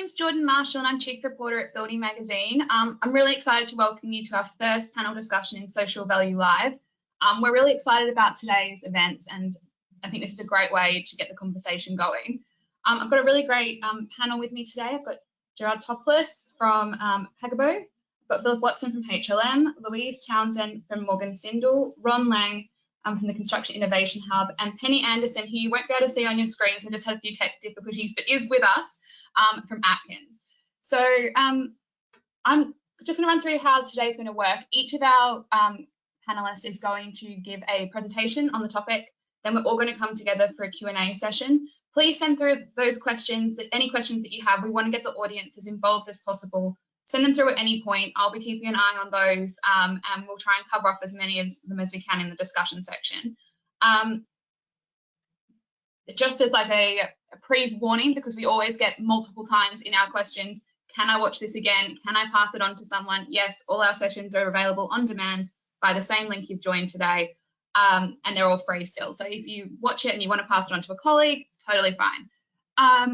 name's Jordan Marshall and I'm Chief Reporter at Building Magazine. I'm really excited to welcome you to our first panel discussion in Social Value Live. We're really excited about today's events and I think this is a great way to get the conversation going. I've got a really great panel with me today. I've got Gerard Topless from Pagabo, I've got Philip Watson from HLM, Louise Townsend from Morgan Sindall, Ron Lang from the Construction Innovation Hub, and Penny Anderson, who you won't be able to see on your screens, I just had a few tech difficulties, but is with us from Atkins. So I'm just going to run through how today's going to work. Each of our panelists is going to give a presentation on the topic, then we're all going to come together for a Q&A session. Please send through those questions, any questions that you have. We want to get the audience as involved as possible. Send them through at any point. I'll be keeping an eye on those and we'll try and cover off as many of them as we can in the discussion section. Just as like a pre-warning, because we always get multiple times in our questions, can I watch this again? Can I pass it on to someone? Yes, all our sessions are available on demand by the same link you've joined today, and they're all free still. So if you watch it and you want to pass it on to a colleague, totally fine. I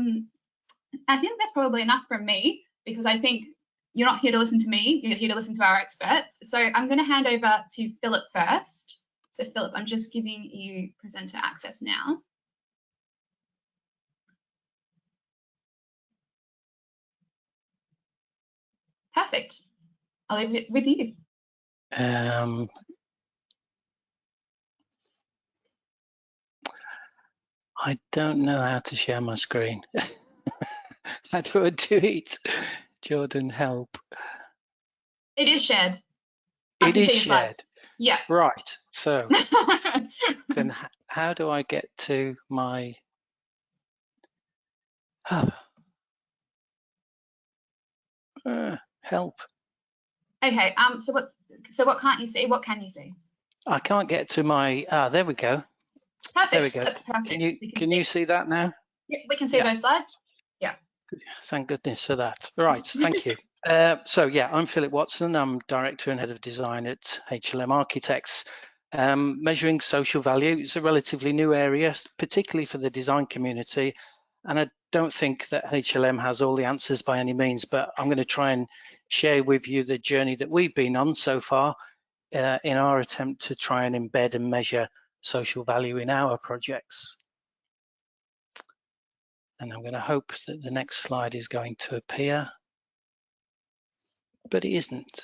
think that's probably enough from me, because I think you're not here to listen to me, you're here to listen to our experts. So I'm going to hand over to Philip first. So Philip, I'm just giving you presenter access now. Perfect. I'll leave it with you. I don't know how to share my screen. How do I do it? Jordan, help. It is shared. It is shared. Yeah. Right. So then how do I get to my help? Okay. So what can't you see? What can you see? I can't get to my there we go. Perfect. There we go. That's perfect. Can you see that now? Yeah, we can see those slides. Yeah. Thank goodness for that. Right, thank you. So yeah, I'm Philip Watson. I'm Director and Head of Design at HLM Architects. Measuring social value is a relatively new area, particularly for the design community. And I don't think that HLM has all the answers by any means, but I'm going to try and share with you the journey that we've been on so far in our attempt to try and embed and measure social value in our projects. And I'm going to hope that the next slide is going to appear, but it isn't.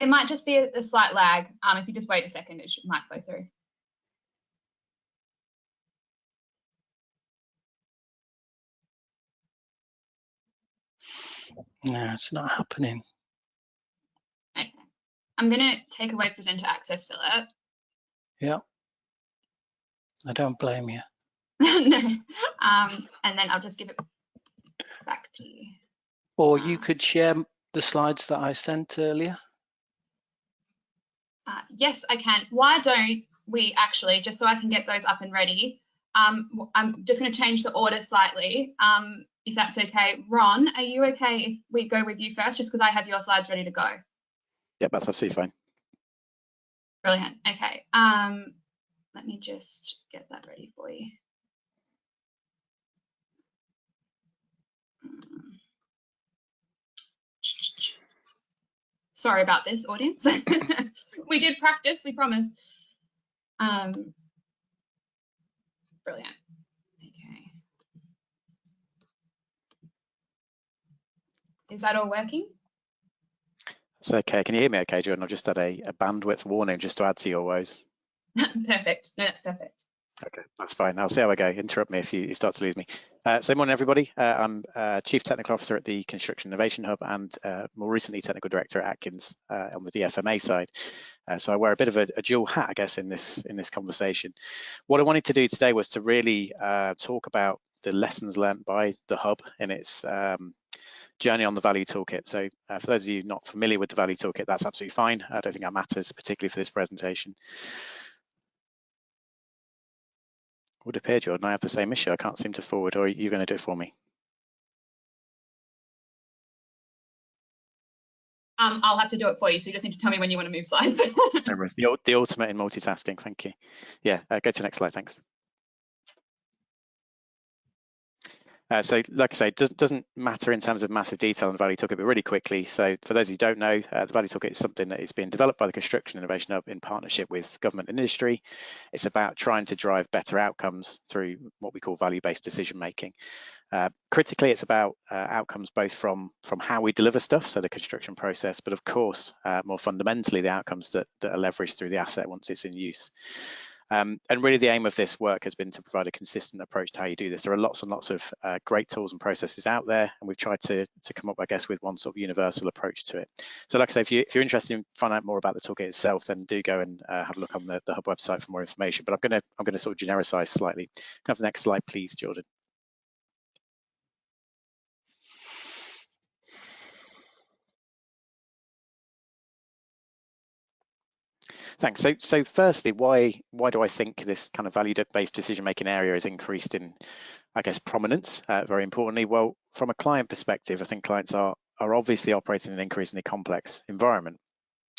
It might just be a slight lag. If you just wait a second, it might flow through. No, it's not happening. Okay. I'm going to take away presenter access, Philip. Yeah. I don't blame you. No. And then I'll just give it back to you. Or you could share the slides that I sent earlier. Yes, I can. Why don't we actually, just so I can get those up and ready, I'm just going to change the order slightly, if that's okay. Ron, are you okay if we go with you first, just because I have your slides ready to go? Yeah, that's absolutely fine. Brilliant. Okay. Let me just get that ready for you. Sorry about this, audience. We did practice, we promise. Brilliant. Okay. Is that all working? It's okay. Can you hear me okay, Jordan? I've just had a bandwidth warning just to add to your woes. Perfect. No, that's perfect. Okay, that's fine. I'll see how I go. Interrupt me if you start to lose me. So morning, everybody. I'm Chief Technical Officer at the Construction Innovation Hub and more recently Technical Director at Atkins on the DFMA side. So I wear a bit of a dual hat, I guess, in this conversation. What I wanted to do today was to really talk about the lessons learned by the Hub in its journey on the Value Toolkit. So for those of you not familiar with the Value Toolkit, that's absolutely fine. I don't think that matters, particularly for this presentation. Would appear, Jordan, I have the same issue. I can't seem to forward, or are you going to do it for me? I'll have to do it for you, so you just need to tell me when you want to move slide. The ultimate in multitasking, thank you. Yeah, go to the next slide, thanks. So like I say, it doesn't matter in terms of massive detail on the value toolkit, but really quickly. So for those who don't know, the value toolkit is something that is being developed by the Construction Innovation Hub in partnership with government and industry. It's about trying to drive better outcomes through what we call value-based decision making. Critically, it's about outcomes both from how we deliver stuff, so the construction process, but of course, more fundamentally, the outcomes that are leveraged through the asset once it's in use. And really the aim of this work has been to provide a consistent approach to how you do this. There are lots and lots of great tools and processes out there, and we've tried to come up, I guess, with one sort of universal approach to it. So like I say, if you're interested in finding out more about the toolkit itself, then do go and have a look on the Hub website for more information. But I'm gonna sort of genericize slightly. Can I have the next slide, please, Jordan? Thanks. So firstly, why do I think this kind of value-based decision-making area has increased in, I guess, prominence? Very importantly, well, from a client perspective, I think clients are obviously operating in an increasingly complex environment.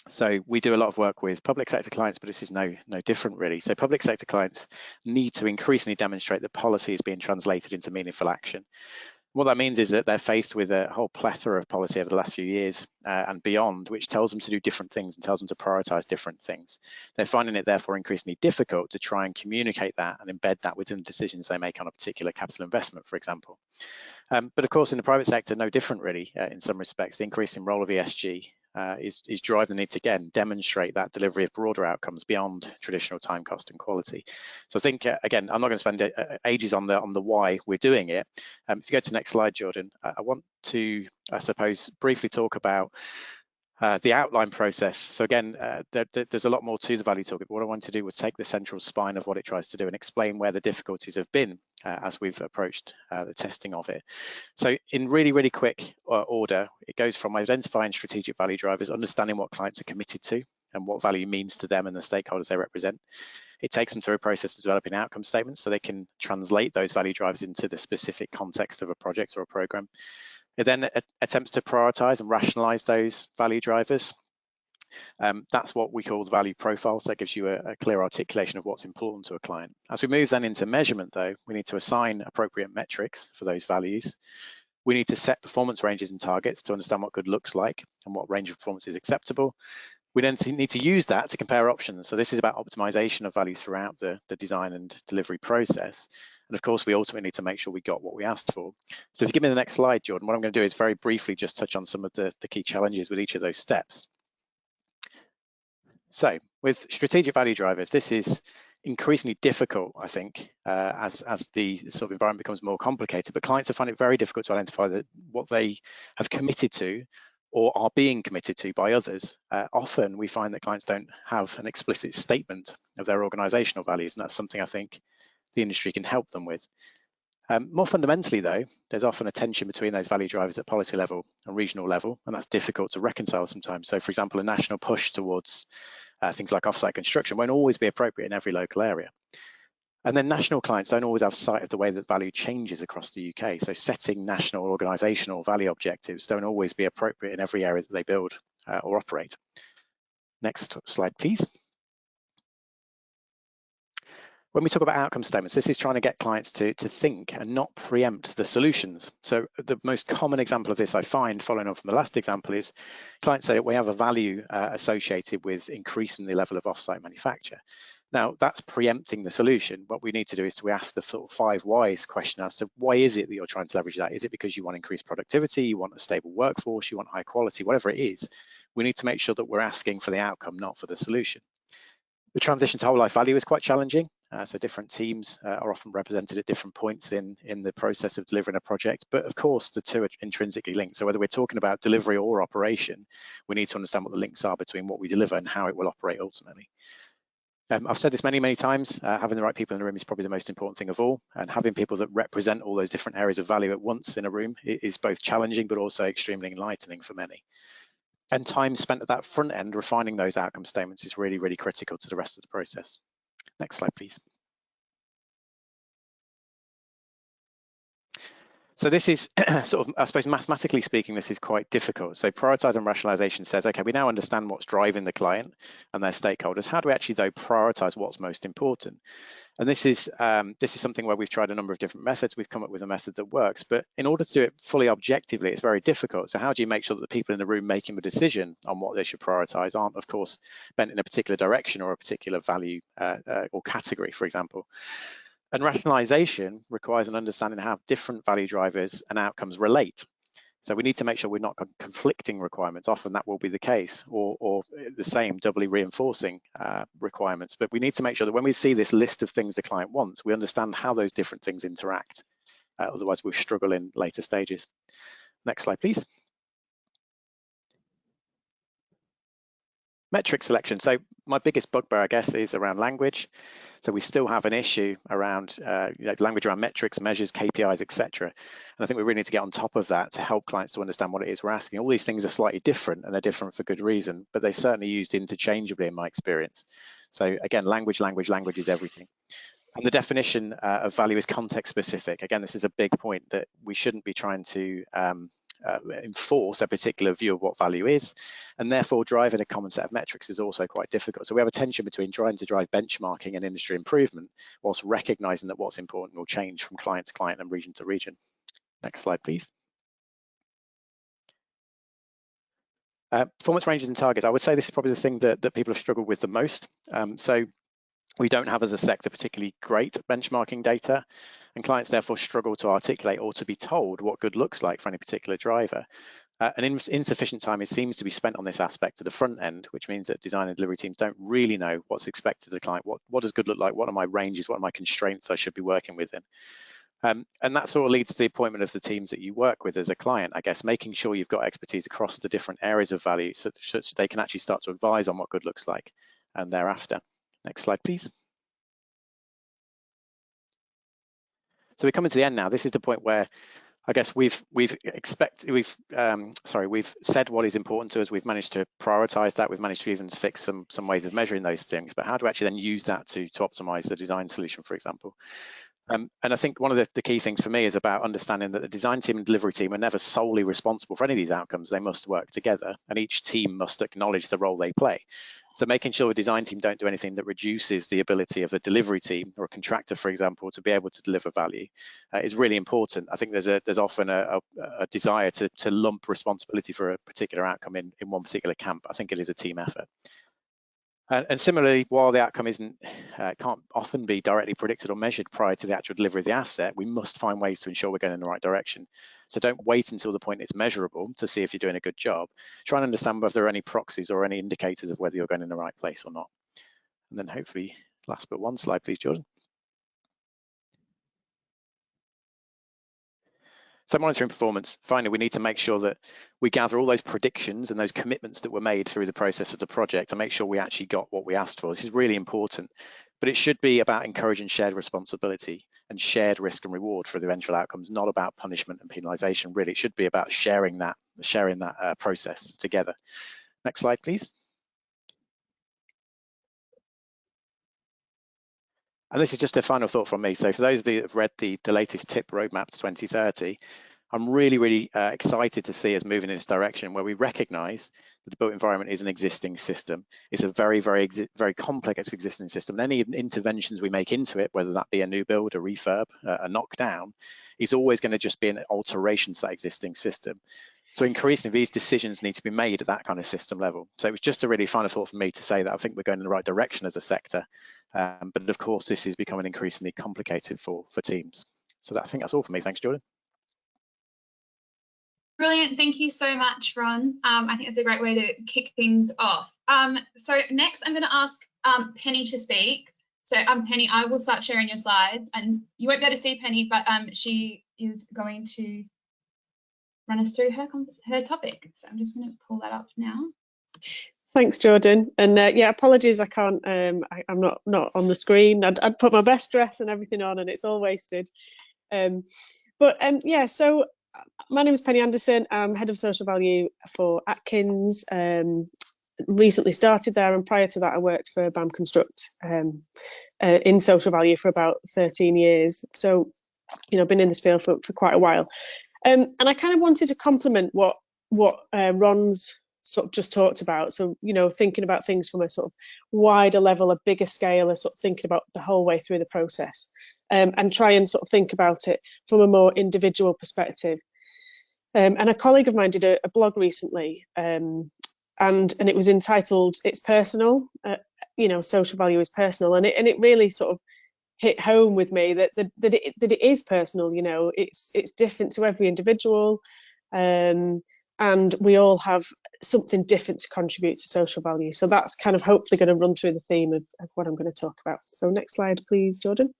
So we do a lot of work with public sector clients, but this is no different really. So public sector clients need to increasingly demonstrate that policy is being translated into meaningful action. What that means is that they're faced with a whole plethora of policy over the last few years and beyond, which tells them to do different things and tells them to prioritize different things. They're finding it therefore increasingly difficult to try and communicate that and embed that within the decisions they make on a particular capital investment, for example. But of course, in the private sector, no different really in some respects. The increasing role of ESG is driving the need to, again, demonstrate that delivery of broader outcomes beyond traditional time, cost and quality. So I think, again, I'm not going to spend ages on the why we're doing it. If you go to the next slide, Jordan, I want to, I suppose, briefly talk about the outline process. So again, there's a lot more to the value toolkit, but what I wanted to do was take the central spine of what it tries to do and explain where the difficulties have been as we've approached the testing of it. So in really quick order, it goes from identifying strategic value drivers, understanding what clients are committed to and what value means to them and the stakeholders they represent. It takes them through a process of developing outcome statements so they can translate those value drivers into the specific context of a project or a program. It then attempts to prioritize and rationalize those value drivers. That's what we call the value profile, so that gives you a clear articulation of what's important to a client. As we move then into measurement though, we need to assign appropriate metrics for those values. We need to set performance ranges and targets to understand what good looks like and what range of performance is acceptable. We then need to use that to compare options. So this is about optimization of value throughout the design and delivery process. And of course, we ultimately need to make sure we got what we asked for. So if you give me the next slide, Jordan, what I'm going to do is very briefly just touch on some of the key challenges with each of those steps. So with strategic value drivers, this is increasingly difficult, I think, as the sort of environment becomes more complicated, but clients are finding it very difficult to identify what they have committed to or are being committed to by others. Often we find that clients don't have an explicit statement of their organizational values, and that's something I think the industry can help them with. More fundamentally though, there's often a tension between those value drivers at policy level and regional level, and that's difficult to reconcile sometimes. So for example, a national push towards things like offsite construction won't always be appropriate in every local area. And then national clients don't always have sight of the way that value changes across the UK. So setting national organisational value objectives don't always be appropriate in every area that they build or operate. Next slide, please. When we talk about outcome statements, this is trying to get clients to think and not preempt the solutions. So the most common example of this I find, following on from the last example, is clients say that we have a value associated with increasing the level of offsite manufacture. Now, that's preempting the solution. What we need to do is to ask the sort of 5 whys question as to why is it that you're trying to leverage that? Is it because you want increased productivity, you want a stable workforce, you want high quality, whatever it is? We need to make sure that we're asking for the outcome, not for the solution. The transition to whole life value is quite challenging. So different teams are often represented at different points in the process of delivering a project. But of course, the two are intrinsically linked. So whether we're talking about delivery or operation, we need to understand what the links are between what we deliver and how it will operate ultimately. I've said this many times, having the right people in the room is probably the most important thing of all. And having people that represent all those different areas of value at once in a room is both challenging, but also extremely enlightening for many. And time spent at that front end refining those outcome statements is really critical to the rest of the process. Next slide, please. So this is sort of, I suppose, mathematically speaking, this is quite difficult. So prioritize and rationalization says, okay, we now understand what's driving the client and their stakeholders. How do we actually, though, prioritize what's most important? And this is something where we've tried a number of different methods. We've come up with a method that works, but in order to do it fully objectively, it's very difficult. So how do you make sure that the people in the room making the decision on what they should prioritize aren't, of course, bent in a particular direction or a particular value or category, for example? And rationalization requires an understanding of how different value drivers and outcomes relate. So we need to make sure we're not conflicting requirements. Often that will be the case, or the same doubly reinforcing requirements. But we need to make sure that when we see this list of things the client wants, we understand how those different things interact. Otherwise, we'll struggle in later stages. Next slide, please. Metric selection. So my biggest bugbear, I guess, is around language. So we still have an issue around language around metrics, measures, KPIs, etc. And I think we really need to get on top of that to help clients to understand what it is we're asking. All these things are slightly different, and they're different for good reason, but they're certainly used interchangeably in my experience. So again, language is everything. And the definition of value is context specific. Again, this is a big point that we shouldn't be trying to enforce a particular view of what value is, and therefore driving a common set of metrics is also quite difficult. So we have a tension between trying to drive benchmarking and industry improvement whilst recognizing that what's important will change from client to client and region to region. Next slide, please. Performance ranges and targets. I would say this is probably the thing that people have struggled with the most. So we don't have as a sector particularly great benchmarking data, and clients therefore struggle to articulate or to be told what good looks like for any particular driver. And insufficient time seems to be spent on this aspect at the front end, which means that design and delivery teams don't really know what's expected of the client. What does good look like? What are my ranges? What are my constraints I should be working within? And that sort of leads to the appointment of the teams that you work with as a client, I guess, making sure you've got expertise across the different areas of value so they can actually start to advise on what good looks like and thereafter. Next slide, please. So we're coming to the end now. This is the point where I guess we've said what is important to us. We've managed to prioritize that. We've managed to even fix some ways of measuring those things. But how do we actually then use that to optimize the design solution, for example? And I think one of the key things for me is about understanding that the design team and delivery team are never solely responsible for any of these outcomes. They must work together, and each team must acknowledge the role they play. So making sure the design team don't do anything that reduces the ability of a delivery team or a contractor, for example, to be able to deliver value is really important. I think there's often a desire to lump responsibility for a particular outcome in one particular camp. I think it is a team effort. And similarly, while the outcome can't often be directly predicted or measured prior to the actual delivery of the asset, we must find ways to ensure we're going in the right direction. So don't wait until the point it's measurable to see if you're doing a good job. Try and understand whether there are any proxies or any indicators of whether you're going in the right place or not. And then hopefully, last but one slide, please, Jordan. So monitoring performance, finally, we need to make sure that we gather all those predictions and those commitments that were made through the process of the project to make sure we actually got what we asked for. This is really important, but it should be about encouraging shared responsibility and shared risk and reward for the eventual outcomes, not about punishment and penalization. Really, it should be about sharing that process together. Next slide, please. And this is just a final thought from me. So for those of you that have read the latest TIP roadmap to 2030, I'm really excited to see us moving in this direction where we recognize that the built environment is an existing system. It's a very complex existing system. And any interventions we make into it, whether that be a new build, a refurb, a knockdown, is always going to just be an alteration to that existing system. So increasingly, these decisions need to be made at that kind of system level. So it was just a really final thought for me to say that I think we're going in the right direction as a sector. But of course, this is becoming increasingly complicated for teams. So I think that's all for me. Thanks, Jordan. Brilliant. Thank you so much, Ron. I think it's a great way to kick things off. So next, I'm going to ask Penny to speak. So Penny, I will start sharing your slides, and you won't be able to see Penny, but she is going to run us through her topic. So I'm just going to pull that up now. Thanks, Jordan. And yeah, apologies, I can't. I'm not on the screen. I'd put my best dress and everything on, and it's all wasted. Yeah. So my name is Penny Anderson. I'm head of social value for Atkins. Recently started there, and prior to that, I worked for BAM Construct in social value for about 13 years. So been in this field for quite a while. And I kind of wanted to complement what Ron's sort of just talked about. So, thinking about things from a sort of wider level, a bigger scale, a sort of thinking about the whole way through the process, and try and sort of think about it from a more individual perspective. And a colleague of mine did a blog recently, and it was entitled "It's Personal." Social value is personal, and it really sort of hit home with me that it is personal. It's different to every individual, and we all have something different to contribute to social value. So that's kind of hopefully going to run through the theme of what I'm going to talk about. So next slide, please, Jordan.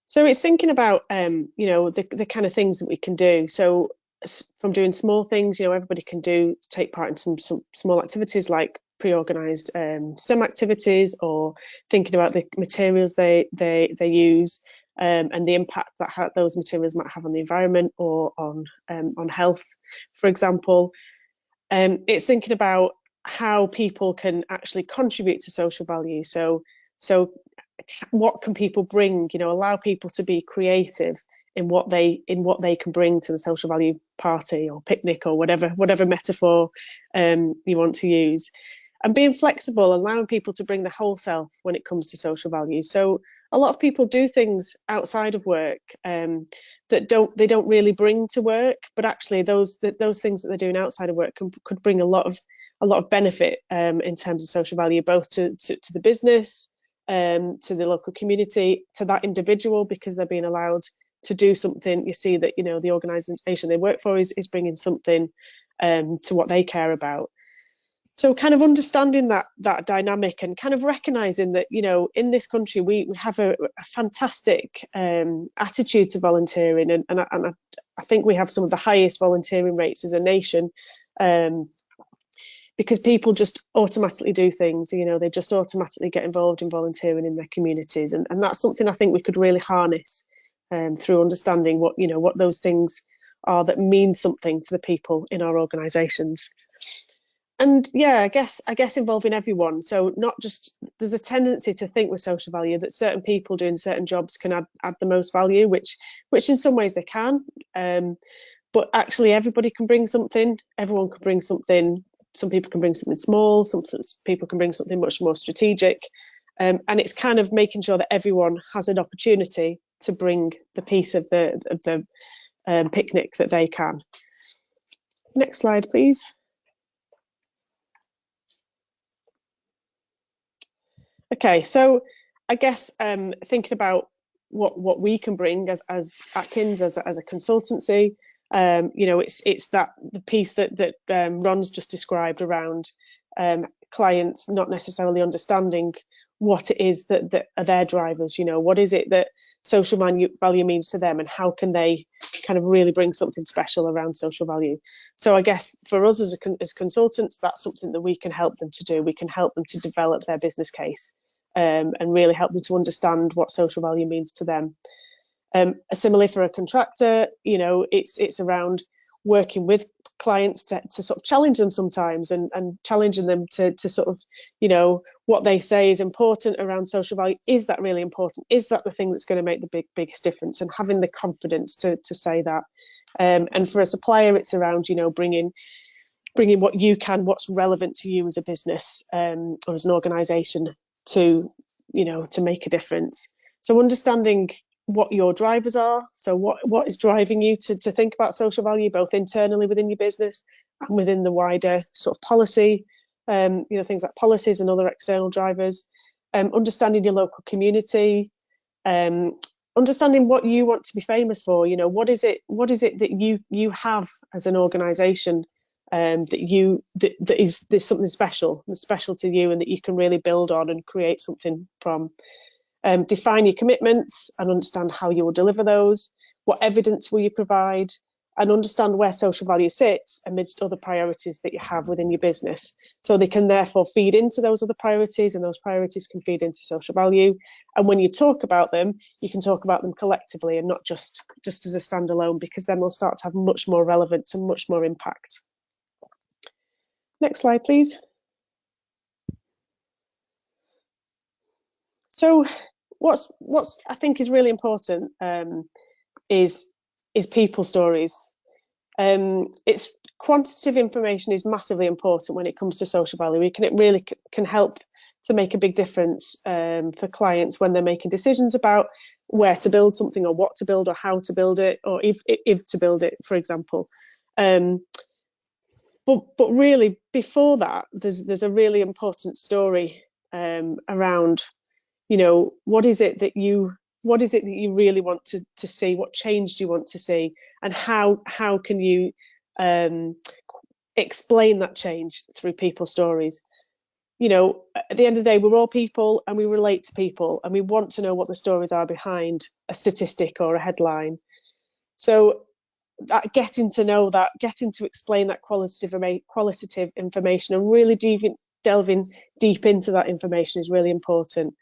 So it's thinking about the kind of things that we can do. So from doing small things, everybody can take part in some small activities like pre-organised STEM activities, or thinking about the materials they use, and the impact that those materials might have on the environment or on health, for example. It's thinking about how people can actually contribute to social value. So what can people bring? Allow people to be creative in what they can bring to the social value party or picnic or whatever metaphor you want to use, and being flexible, allowing people to bring the whole self when it comes to social value. So a lot of people do things outside of work that they don't really bring to work, but actually those things that they're doing outside of work could bring a lot of benefit in terms of social value, both to the business, to the local community, to that individual, because they're being allowed to do something. You see that the organisation they work for is bringing something to what they care about. So kind of understanding that dynamic, and kind of recognising that in this country we have a fantastic attitude to volunteering, and I think we have some of the highest volunteering rates as a nation, because people just automatically do things. They just automatically get involved in volunteering in their communities, and that's something I think we could really harness through understanding what those things are that mean something to the people in our organisations. And yeah, I guess involving everyone. So not just, there's a tendency to think with social value that certain people doing certain jobs can add the most value, which in some ways they can, but actually everybody can bring something. Everyone can bring something. Some people can bring something small, some people can bring something much more strategic, and it's kind of making sure that everyone has an opportunity to bring the piece of the picnic that they can. Next slide, please. Okay, so I guess thinking about what we can bring as Atkins, as a consultancy, it's that the piece that Ron's just described around clients not necessarily understanding what it is that are their drivers. What is it that social value means to them, and how can they kind of really bring something special around social value. So I guess for us as consultants, that's something that we can help them to do. We can help them to develop their business case, and really help them to understand what social value means to them. Similarly for a contractor, it's around working with clients to sort of challenge them sometimes, and challenging them to sort of, what they say is important around social value. Is that really important? Is that the thing that's going to make the biggest difference? And having the confidence to say that. And for a supplier, it's around, bringing what you can, what's relevant to you as a business, or as an organisation to make a difference. So understanding what your drivers are, so what is driving you to think about social value, both internally within your business and within the wider sort of policy, things like policies and other external drivers, understanding your local community, understanding what you want to be famous for. What is it that you have as an organisation, that is, there's something special to you, and that you can really build on and create something from. Define your commitments and understand how you will deliver those. What evidence will you provide? And understand where social value sits amidst other priorities that you have within your business. So they can therefore feed into those other priorities, and those priorities can feed into social value. And when you talk about them, you can talk about them collectively and not just as a standalone, because then they'll start to have much more relevance and much more impact. Next slide, please. So what's I think is really important is people stories. It's quantitative information is massively important when it comes to social value. It really can help to make a big difference for clients when they're making decisions about where to build something, or what to build, or how to build it, or if to build it, for example. But really, before that, there's a really important story around, you know, what is it that you really want to see? What change do you want to see, and how can you explain that change through people's stories? You know, at the end of the day, we're all people, and we relate to people, and we want to know what the stories are behind a statistic or a headline. So that getting to explain that qualitative information, and really delving deep into that information is really important.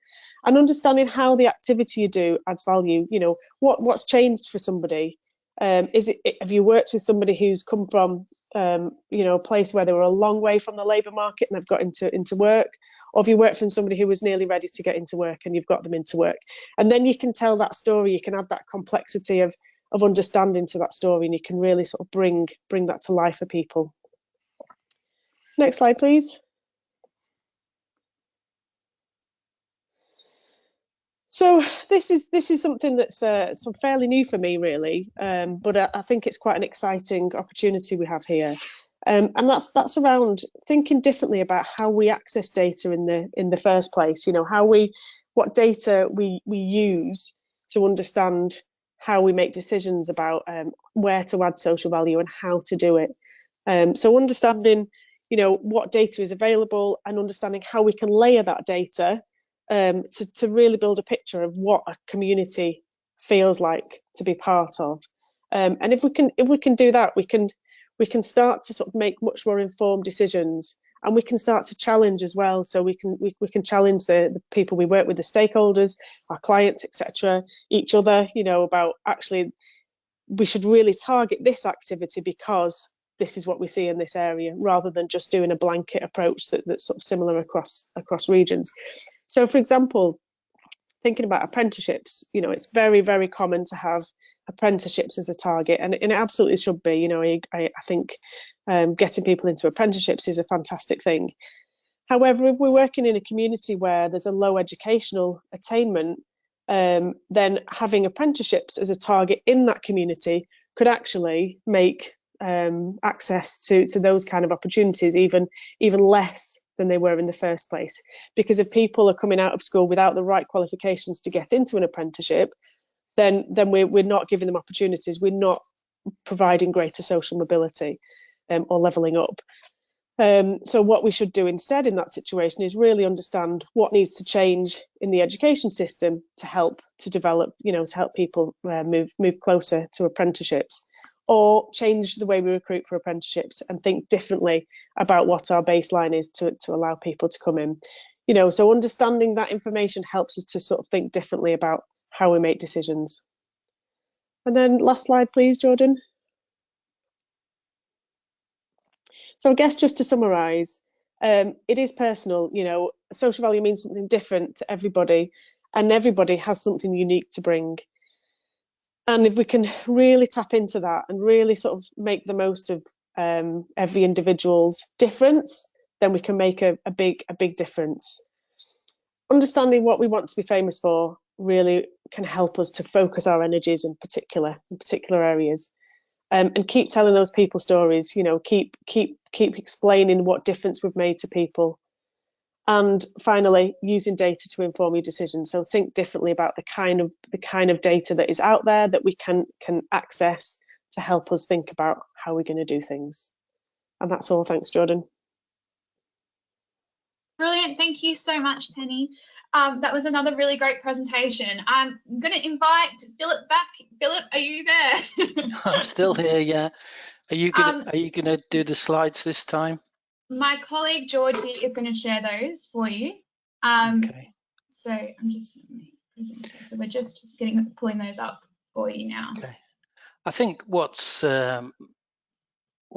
And understanding how the activity you do adds value. You know, what's changed for somebody. Have you worked with somebody who's come from you know, a place where they were a long way from the labour market and they've got into work, or have you worked from somebody who was nearly ready to get into work and you've got them into work? And then you can tell that story. You can add that complexity of understanding to that story, and you can really sort of bring that to life for people. Next slide, please. So this is something that's fairly new for me, really, but I think it's quite an exciting opportunity we have here, and that's around thinking differently about how we access data in the first place. You know, what data we use to understand how we make decisions about where to add social value and how to do it. So understanding, you know, what data is available, and understanding how we can layer that data to really build a picture of what a community feels like to be part of. And if we can do that, we can start to sort of make much more informed decisions, and we can start to challenge as well. So we can challenge the people we work with, the stakeholders, our clients, etc., each other, you know, about actually we should really target this activity because this is what we see in this area, rather than just doing a blanket approach that's sort of similar across regions. So, for example, thinking about apprenticeships, you know, it's very, very common to have apprenticeships as a target, and it absolutely should be. You know, I think getting people into apprenticeships is a fantastic thing. However, if we're working in a community where there's a low educational attainment, then having apprenticeships as a target in that community could actually make access to those kind of opportunities even less than they were in the first place. Because if people are coming out of school without the right qualifications to get into an apprenticeship, then we're not giving them opportunities. We're not providing greater social mobility or levelling up. So what we should do instead in that situation is really understand what needs to change in the education system to help to develop, you know, to help people move closer to apprenticeships, or change the way we recruit for apprenticeships and think differently about what our baseline is to allow people to come in. You know, so understanding that information helps us to sort of think differently about how we make decisions. And then last slide, please, Jordan. So I guess just to summarise, it is personal. You know, social value means something different to everybody, and everybody has something unique to bring. And if we can really tap into that and really sort of make the most of every individual's difference, then we can make a big difference. Understanding what we want to be famous for really can help us to focus our energies in particular areas, and keep telling those people stories. You know, keep explaining what difference we've made to people. And finally, using data to inform your decisions. So think differently about the kind of data that is out there that we can access to help us think about how we're going to do things. And that's all. Thanks, Jordan. Brilliant. Thank you so much, Penny. That was another really great presentation. I'm going to invite Philip back. Philip, are you there? I'm still here, yeah. Are you gonna do the slides this time? My colleague Georgie is going to share those for you. Okay. So I'm just presenting. So we're just pulling those up for you now. Okay. I think what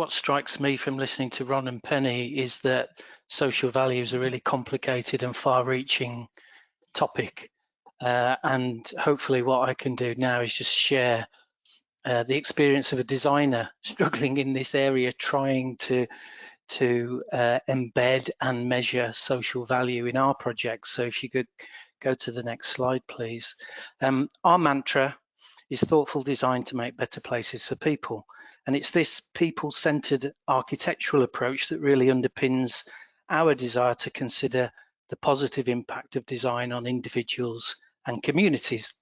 strikes me from listening to Ron and Penny is that social value is a really complicated and far-reaching topic. and hopefully what I can do now is just share the experience of a designer struggling in this area, trying to embed and measure social value in our projects. So if you could go to the next slide, please. Our mantra is thoughtful design to make better places for people. And it's this people-centered architectural approach that really underpins our desire to consider the positive impact of design on individuals and communities,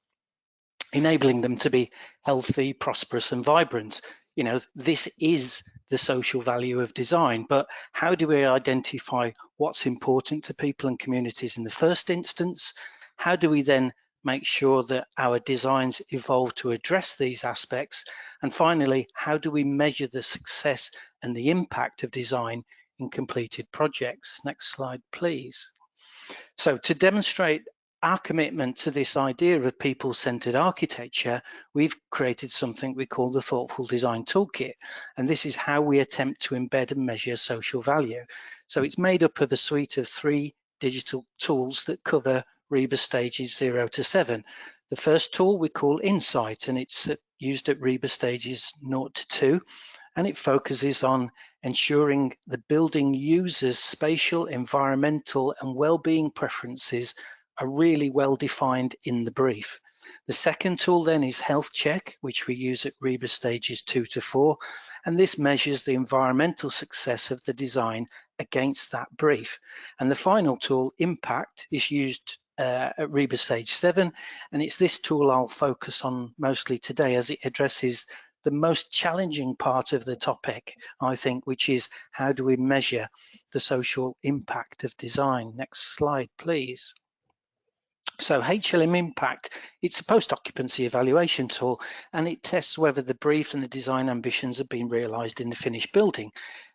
enabling them to be healthy, prosperous and vibrant. You know, this is the social value of design, but how do we identify what's important to people and communities in the first instance? How do we then make sure that our designs evolve to address these aspects? And finally, how do we measure the success and the impact of design in completed projects? Next slide, please. So to demonstrate our commitment to this idea of people-centered architecture, we've created something we call the Thoughtful Design Toolkit. And this is how we attempt to embed and measure social value. So it's made up of a suite of 3 digital tools that cover REBA stages 0 to 7. The first tool we call Insight, and it's used at REBA stages 0 to 2. And it focuses on ensuring the building users' spatial, environmental and well-being preferences are really well defined in the brief. The second tool then is Health Check, which we use at REBA stages 2 to 4, and this measures the environmental success of the design against that brief. And the final tool, Impact, is used at REBA stage 7, and it's this tool I'll focus on mostly today as it addresses the most challenging part of the topic, I think, which is how do we measure the social impact of design? Next slide, please. So HLM Impact, it's a post-occupancy evaluation tool, and it tests whether the brief and the design ambitions have been realised in the finished building.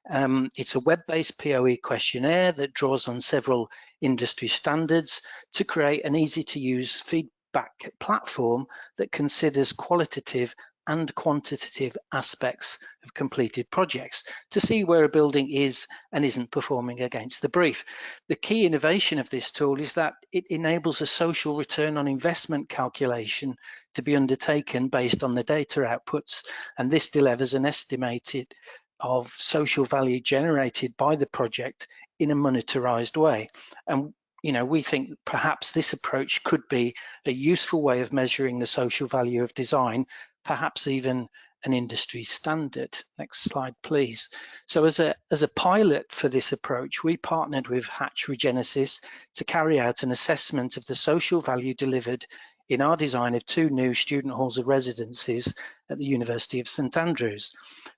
It's a web-based POE questionnaire that draws on several industry standards to create an easy-to-use feedback platform that considers qualitative and quantitative aspects of completed projects to see where a building is and isn't performing against the brief. The key innovation of this tool is that it enables a social return on investment calculation to be undertaken based on the data outputs, and this delivers an estimated of social value generated by the project in a monetarized way. And you know, we think perhaps this approach could be a useful way of measuring the social value of design, perhaps even an industry standard. Next slide, please. So as a pilot for this approach, we partnered with Hatch Regenesis to carry out an assessment of the social value delivered in our design of 2 new student halls of residences at the University of St Andrews.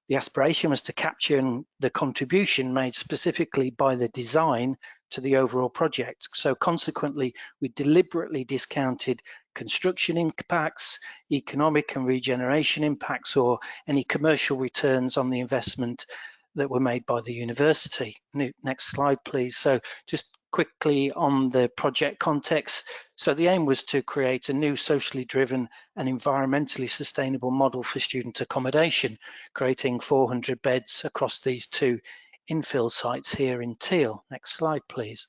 The aspiration was to capture the contribution made specifically by the design to the overall project. So consequently, we deliberately discounted construction impacts, economic and regeneration impacts, or any commercial returns on the investment that were made by the university. Next slide, please. So just quickly on the project context. So the aim was to create a new socially driven and environmentally sustainable model for student accommodation, creating 400 beds across these 2 infill sites here in teal. Next slide, please.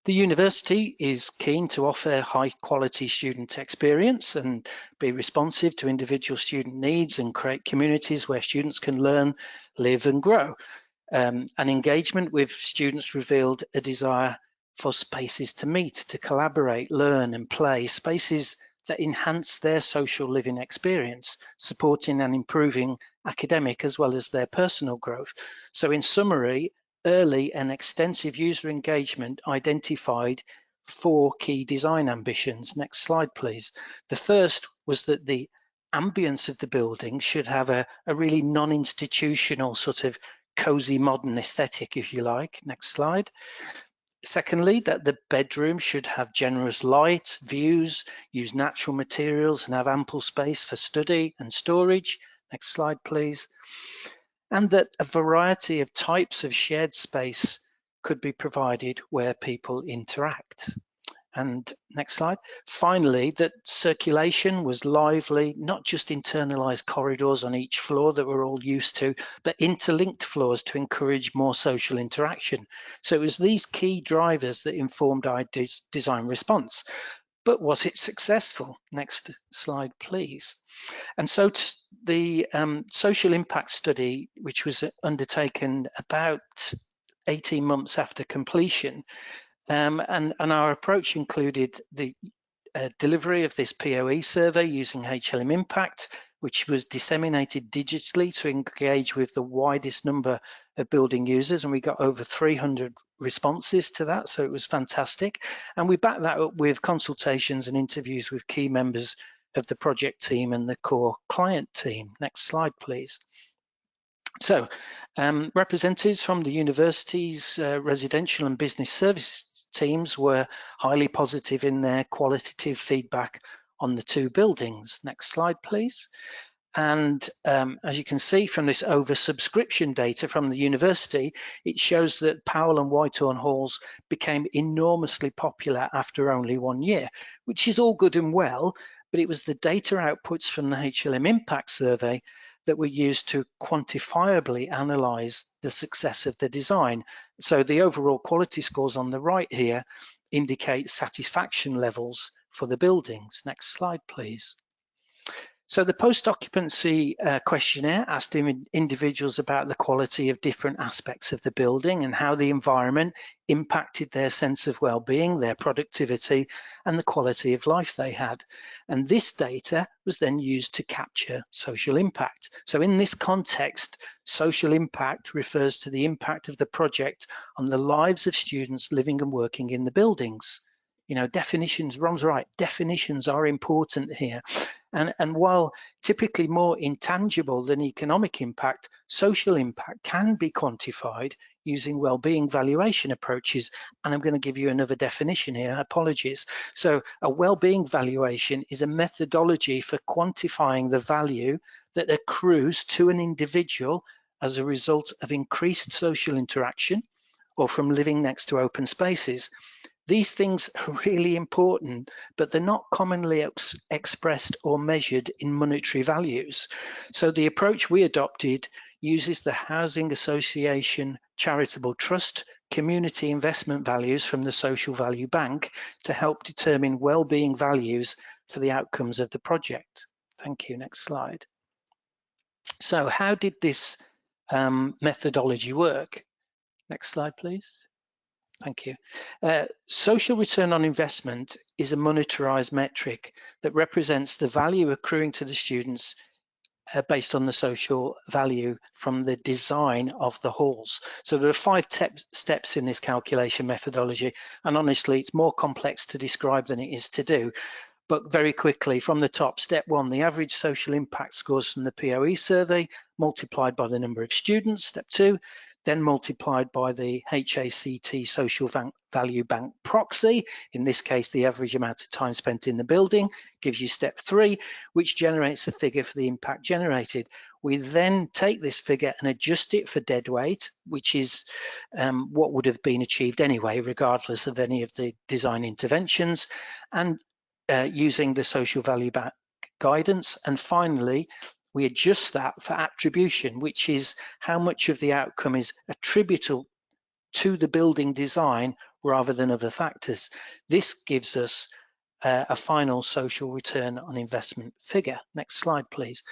The university is keen to offer high quality student experience and be responsive to individual student needs and create communities where students can learn, live and grow. And engagement with students revealed a desire for spaces to meet, to collaborate, learn and play, spaces that enhance their social living experience, supporting and improving academic as well as their personal growth. So in summary, early and extensive user engagement identified 4 key design ambitions. Next slide, please. The first was that the ambience of the building should have a really non-institutional sort of cozy modern aesthetic, if you like. Next slide. Secondly, that the bedroom should have generous light, views, use natural materials and have ample space for study and storage. Next slide, please. And that a variety of types of shared space could be provided where people interact. And next slide. Finally, that circulation was lively, not just internalized corridors on each floor that we're all used to, but interlinked floors to encourage more social interaction. So it was these key drivers that informed our design response. But was it successful? Next slide, please. And so the social impact study, which was undertaken about 18 months after completion, and our approach included the delivery of this POE survey using HLM Impact, which was disseminated digitally to engage with the widest number of building users, and we got over 300 responses to that, so it was fantastic. And we backed that up with consultations and interviews with key members of the project team and the core client team. Next slide, please. So representatives from the university's residential and business services teams were highly positive in their qualitative feedback on the two buildings. Next slide, please. And as you can see from this oversubscription data from the university, it shows that Powell and Whitehorn halls became enormously popular after only 1 year, which is all good and well, but it was the data outputs from the HLM Impact Survey that were used to quantifiably analyze the success of the design. So the overall quality scores on the right here indicate satisfaction levels for the buildings. Next slide, please. So the post-occupancy questionnaire asked individuals about the quality of different aspects of the building and how the environment impacted their sense of well-being, their productivity, and the quality of life they had. And this data was then used to capture social impact. So in this context, social impact refers to the impact of the project on the lives of students living and working in the buildings. You know, definitions, Ron's right, definitions are important here. And while typically more intangible than economic impact, social impact can be quantified using well-being valuation approaches. And I'm going to give you another definition here, apologies. So a well-being valuation is a methodology for quantifying the value that accrues to an individual as a result of increased social interaction or from living next to open spaces. These things are really important, but they're not commonly expressed or measured in monetary values. So the approach we adopted uses the Housing Association Charitable Trust community investment values from the Social Value Bank to help determine well-being values for the outcomes of the project. Thank you. Next slide. So how did this methodology work? Next slide, please. Thank you. Social return on investment is a monetarized metric that represents the value accruing to the students based on the social value from the design of the halls. So there are 5 steps in this calculation methodology, and honestly, it's more complex to describe than it is to do. But very quickly, from the top, step 1, the average social impact scores from the POE survey multiplied by the number of students. Step 2, then multiplied by the HACT Social Value Bank proxy. In this case, the average amount of time spent in the building gives you step 3, which generates a figure for the impact generated. We then take this figure and adjust it for dead weight, which is what would have been achieved anyway, regardless of any of the design interventions, and using the social value bank guidance. And finally, we adjust that for attribution, which is how much of the outcome is attributable to the building design rather than other factors. This gives us a final social return on investment figure. Next slide, please.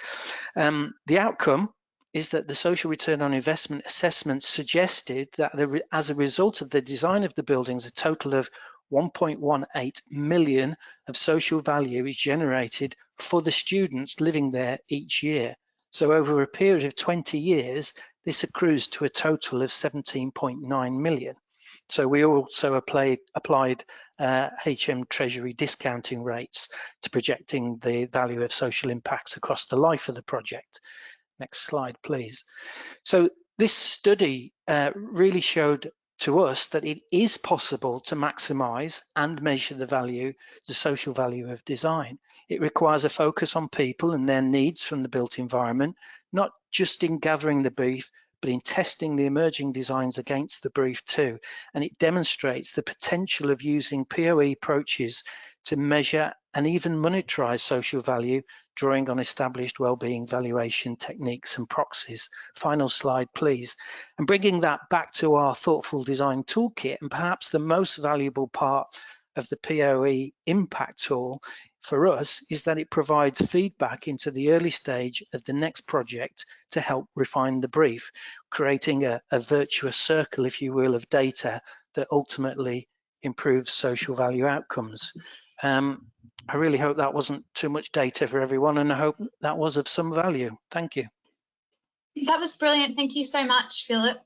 The outcome is that the social return on investment assessment suggested that as a result of the design of the buildings, a total of 1.18 million of social value is generated for the students living there each year. So over a period of 20 years, this accrues to a total of 17.9 million. So we also applied HM Treasury discounting rates to projecting the value of social impacts across the life of the project. Next slide, please. So this study really showed to us that it is possible to maximize and measure the social value of design. It requires a focus on people and their needs from the built environment, not just in gathering the brief, but in testing the emerging designs against the brief too. And it demonstrates the potential of using POE approaches to measure and even monetize social value, drawing on established wellbeing valuation techniques and proxies. Final slide, please. And bringing that back to our thoughtful design toolkit, and perhaps the most valuable part of the POE impact tool for us is that it provides feedback into the early stage of the next project to help refine the brief, creating a virtuous circle, if you will, of data that ultimately improves social value outcomes. I really hope that wasn't too much data for everyone, and I hope that was of some value. Thank you. That was brilliant. Thank you so much, Philip.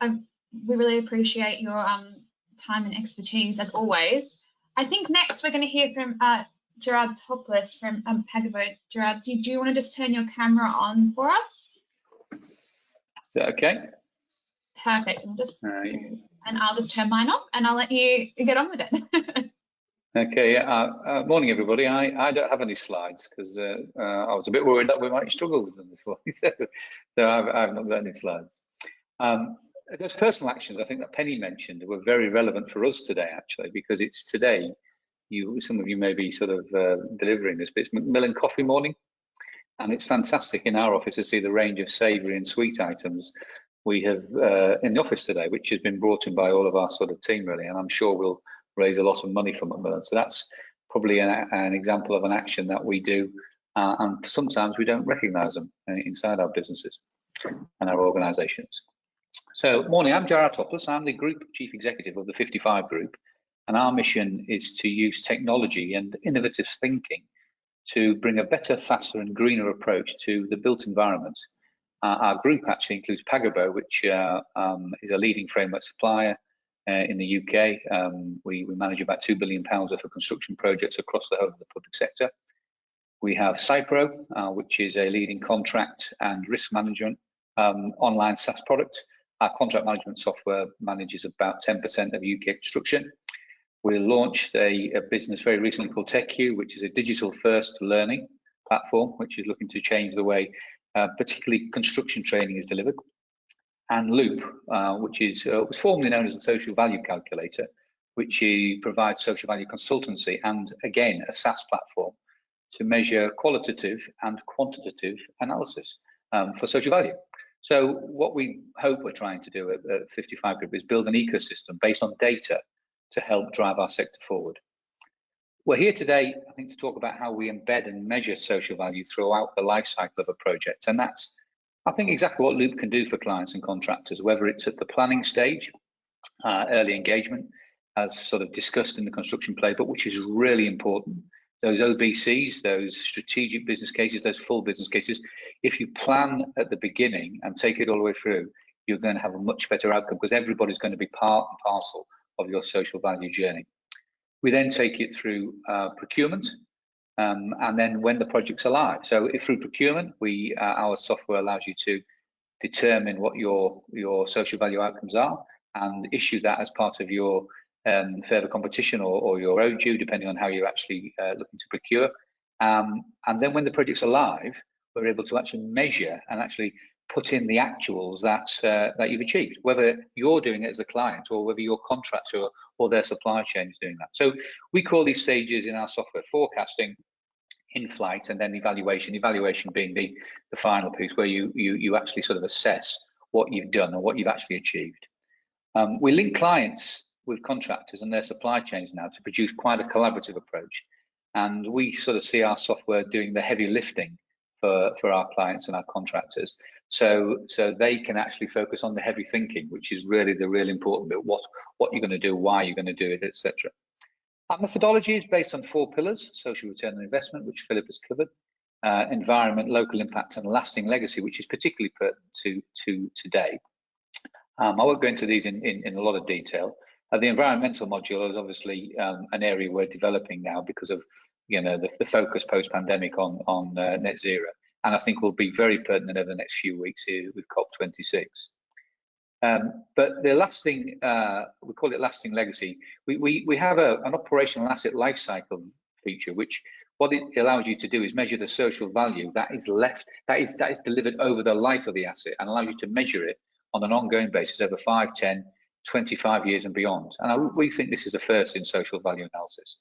We really appreciate your time and expertise as always. I think next we're going to hear from Gerard Toplis from Pagabo. Gerard, did you want to just turn your camera on for us? Is that okay? Perfect. And I'll just turn mine off and I'll let you get on with it. Okay, morning everybody. I don't have any slides because I was a bit worried that we might struggle with them this morning, so I've not got any slides. Those personal actions I think that Penny mentioned were very relevant for us today actually, because it's today, some of you may be sort of delivering this, but it's Macmillan Coffee Morning, and it's fantastic in our office to see the range of savoury and sweet items we have in the office today, which has been brought in by all of our sort of team really, and I'm sure we'll raise a lot of money for Macmillan. So that's probably an example of an action that we do, and sometimes we don't recognise them inside our businesses and our organisations. So morning, I'm Gerard Toplis. I'm the Group Chief Executive of the 55 Group, and our mission is to use technology and innovative thinking to bring a better, faster and greener approach to the built environment. Our group actually includes Pagabo, which is a leading framework supplier in the UK. We manage about £2 billion worth of construction projects across the whole of the public sector. We have Cypro, which is a leading contract and risk management online SaaS product. Our contract management software manages about 10% of UK construction. We launched a business very recently called TechQ, which is a digital first learning platform, which is looking to change the way particularly construction training is delivered. And Loop, which was formerly known as the Social Value Calculator, which provides social value consultancy and again a SaaS platform to measure qualitative and quantitative analysis for social value. So what we hope we're trying to do at 55 Group is build an ecosystem based on data to help drive our sector forward. We're here today, I think, to talk about how we embed and measure social value throughout the life cycle of a project, and that's, I think, exactly what Loop can do for clients and contractors, whether it's at the planning stage, early engagement, as sort of discussed in the construction playbook, which is really important. Those OBCs, those strategic business cases, those full business cases, if you plan at the beginning and take it all the way through, you're going to have a much better outcome because everybody's going to be part and parcel of your social value journey. We then take it through procurement, and then when the projects are live. So if through procurement, our software allows you to determine what your social value outcomes are and issue that as part of your further competition or your own due, depending on how you're actually looking to procure. And then when the projects are live, we're able to actually measure and actually put in the actuals that you've achieved, whether you're doing it as a client or whether your contractor or their supply chain is doing that. So we call these stages in our software forecasting, in-flight, and then evaluation. Evaluation being the final piece where you actually sort of assess what you've done and what you've actually achieved. We link clients with contractors and their supply chains now to produce quite a collaborative approach, and we sort of see our software doing the heavy lifting for our clients and our contractors, so they can actually focus on the heavy thinking, which is really the real important bit: what you're going to do, why you're going to do it, etc. Our methodology is based on 4 pillars: social return on investment, which Philip has covered, environment, local impact, and lasting legacy, which is particularly pertinent to today. I won't go into these in a lot of detail. The environmental module is obviously an area we're developing now because of the focus post-pandemic on net zero, and I think will be very pertinent over the next few weeks here with COP26. But the lasting, we call it lasting legacy. We have an operational asset lifecycle feature, which what it allows you to do is measure the social value that is delivered over the life of the asset, and allows you to measure it on an ongoing basis over 5, 10, 25 years and beyond. And we think this is a first in social value analysis.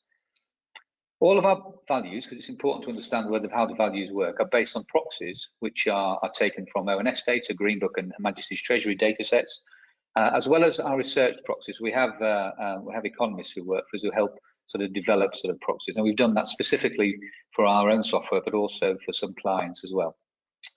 All of our values, because it's important to understand how the values work, are based on proxies, which are taken from ONS data, Green Book and Majesty's Treasury data sets, as well as our research proxies. We have economists who work for us who help sort of develop sort of proxies, and we've done that specifically for our own software, but also for some clients as well.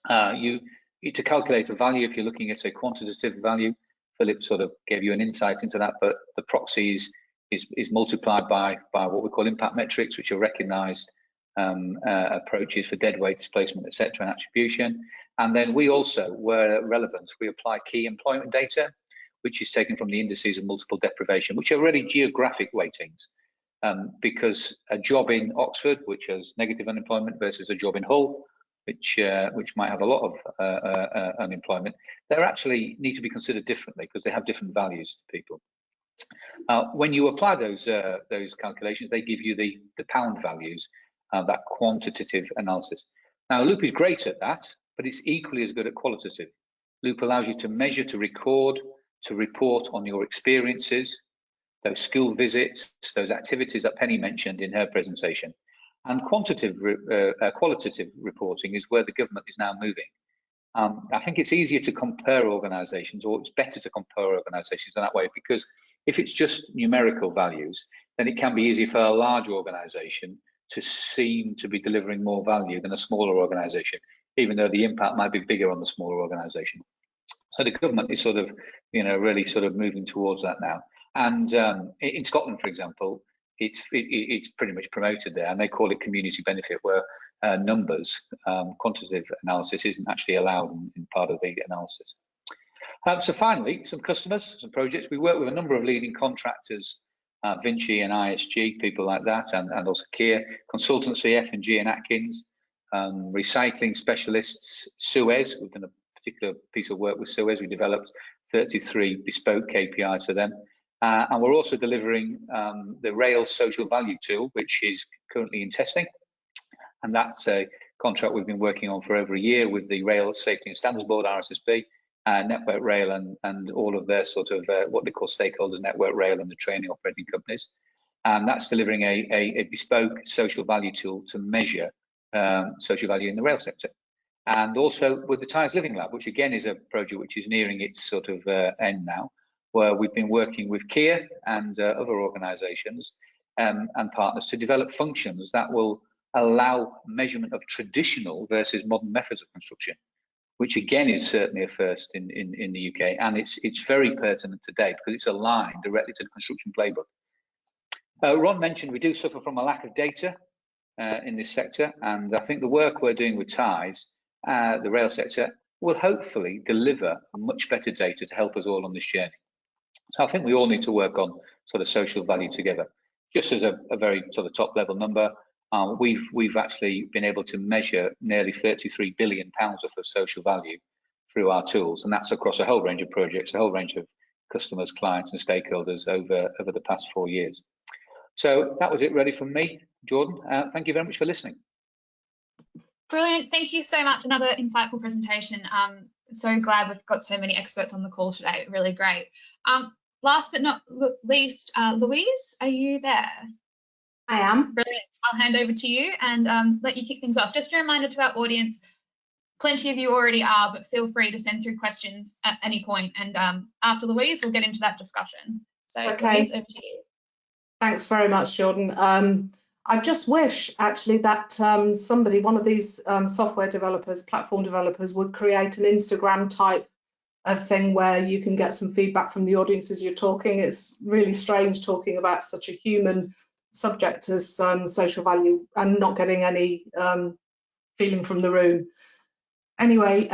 To calculate a value, if you're looking at a quantitative value, Philip sort of gave you an insight into that, but the proxies is multiplied by what we call impact metrics, which are recognised approaches for deadweight, displacement, etc., and attribution. And then we also, where relevant, we apply key employment data, which is taken from the indices of multiple deprivation, which are really geographic weightings. Because a job in Oxford, which has negative unemployment, versus a job in Hull, which might have a lot of unemployment, they actually need to be considered differently because they have different values to people. When you apply those calculations, they give you the pound values, that quantitative analysis. Now, Loop is great at that, but it's equally as good at qualitative. Loop allows you to measure, to record, to report on your experiences, those school visits, those activities that Penny mentioned in her presentation. And qualitative reporting is where the government is now moving. I think it's easier to compare organisations, or it's better to compare organisations in that way, because if it's just numerical values, then it can be easier for a large organisation to seem to be delivering more value than a smaller organisation, even though the impact might be bigger on the smaller organisation. So the government is sort of, really sort of moving towards that now. And in Scotland, for example, it's pretty much promoted there, and they call it community benefit, where numbers, quantitative analysis isn't actually allowed in part of the analysis. So finally, some customers, some projects. We work with a number of leading contractors, Vinci and ISG, people like that, and also Kier, consultancy, F&G and Atkins, recycling specialists, Suez. We've done a particular piece of work with Suez. We developed 33 bespoke KPIs for them. And we're also delivering the rail social value tool, which is currently in testing. And that's a contract we've been working on for over a year with the Rail Safety and Standards Board, RSSB, Network Rail, and all of their sort of what they call stakeholders, Network Rail and the training operating companies. And that's delivering a bespoke social value tool to measure social value in the rail sector. And also with the Tyres Living Lab, which again is a project which is nearing its sort of end now, where we've been working with Kier and other organisations and partners to develop functions that will allow measurement of traditional versus modern methods of construction, which again is certainly a first in the UK, and it's very pertinent today because it's aligned directly to the construction playbook. Ron mentioned we do suffer from a lack of data in this sector, and I think the work we're doing with Tyres, the rail sector, will hopefully deliver much better data to help us all on this journey. So I think we all need to work on sort of social value together. Just as a very sort of top level number, we've actually been able to measure nearly £33 billion worth of social value through our tools, and that's across a whole range of projects, a whole range of customers, clients and stakeholders over the past 4 years. So that was it really from me, Jordan. Thank you very much for listening. Brilliant. Thank you so much. Another insightful presentation. So glad we've got so many experts on the call today. Really great. Last but not least, Louise, are you there? I am. Brilliant. I'll hand over to you and let you kick things off. Just a reminder to our audience, plenty of you already are, but feel free to send through questions at any point. And after Louise, we'll get into that discussion. So okay. Louise, over to you. Thanks very much, Jordan. I just wish actually that somebody, one of these software developers, platform developers, would create an Instagram type of thing where you can get some feedback from the audience as you're talking. It's really strange talking about such a human subject as social value and not getting any feeling from the room. Anyway,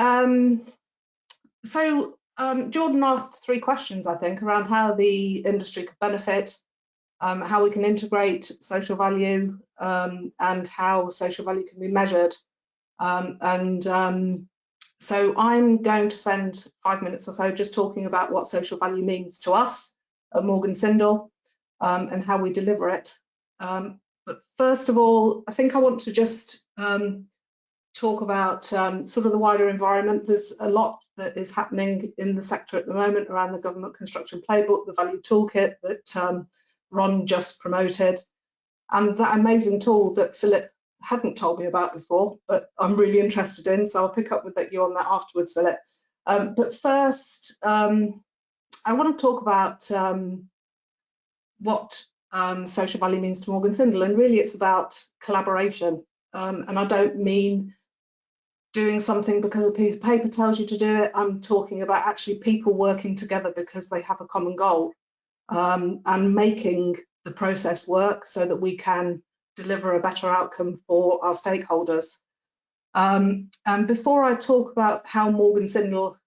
so Jordan asked 3 questions, I think, around how the industry could benefit, how we can integrate social value, and how social value can be measured. So I'm going to spend 5 minutes or so just talking about what social value means to us at Morgan Sindall and how we deliver it. But first of all, I think I want to just talk about sort of the wider environment. There's a lot that is happening in the sector at the moment around the government construction playbook, the value toolkit that Ron just promoted, and that amazing tool that Philip hadn't told me about before, but I'm really interested in, so I'll pick up with you on that afterwards, Philip. But first, I want to talk about what social value means to Morgan Sindall, and really it's about collaboration. And I don't mean doing something because a piece of paper tells you to do it. I'm talking about actually people working together because they have a common goal, and making the process work so that we can deliver a better outcome for our stakeholders. And before I talk about how Morgan Sindall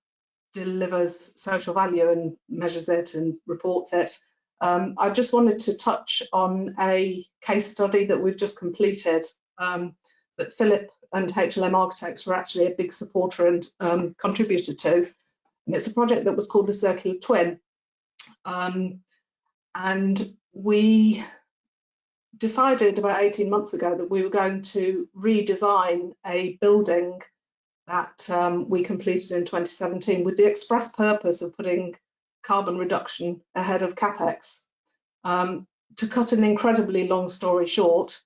delivers social value and measures it and reports it, I just wanted to touch on a case study that we've just completed, that Philip and HLM Architects were actually a big supporter and contributor to. And it's a project that was called the Circular Twin. And we decided about 18 months ago that we were going to redesign a building that we completed in 2017 with the express purpose of putting carbon reduction ahead of CapEx. To cut an incredibly long story short,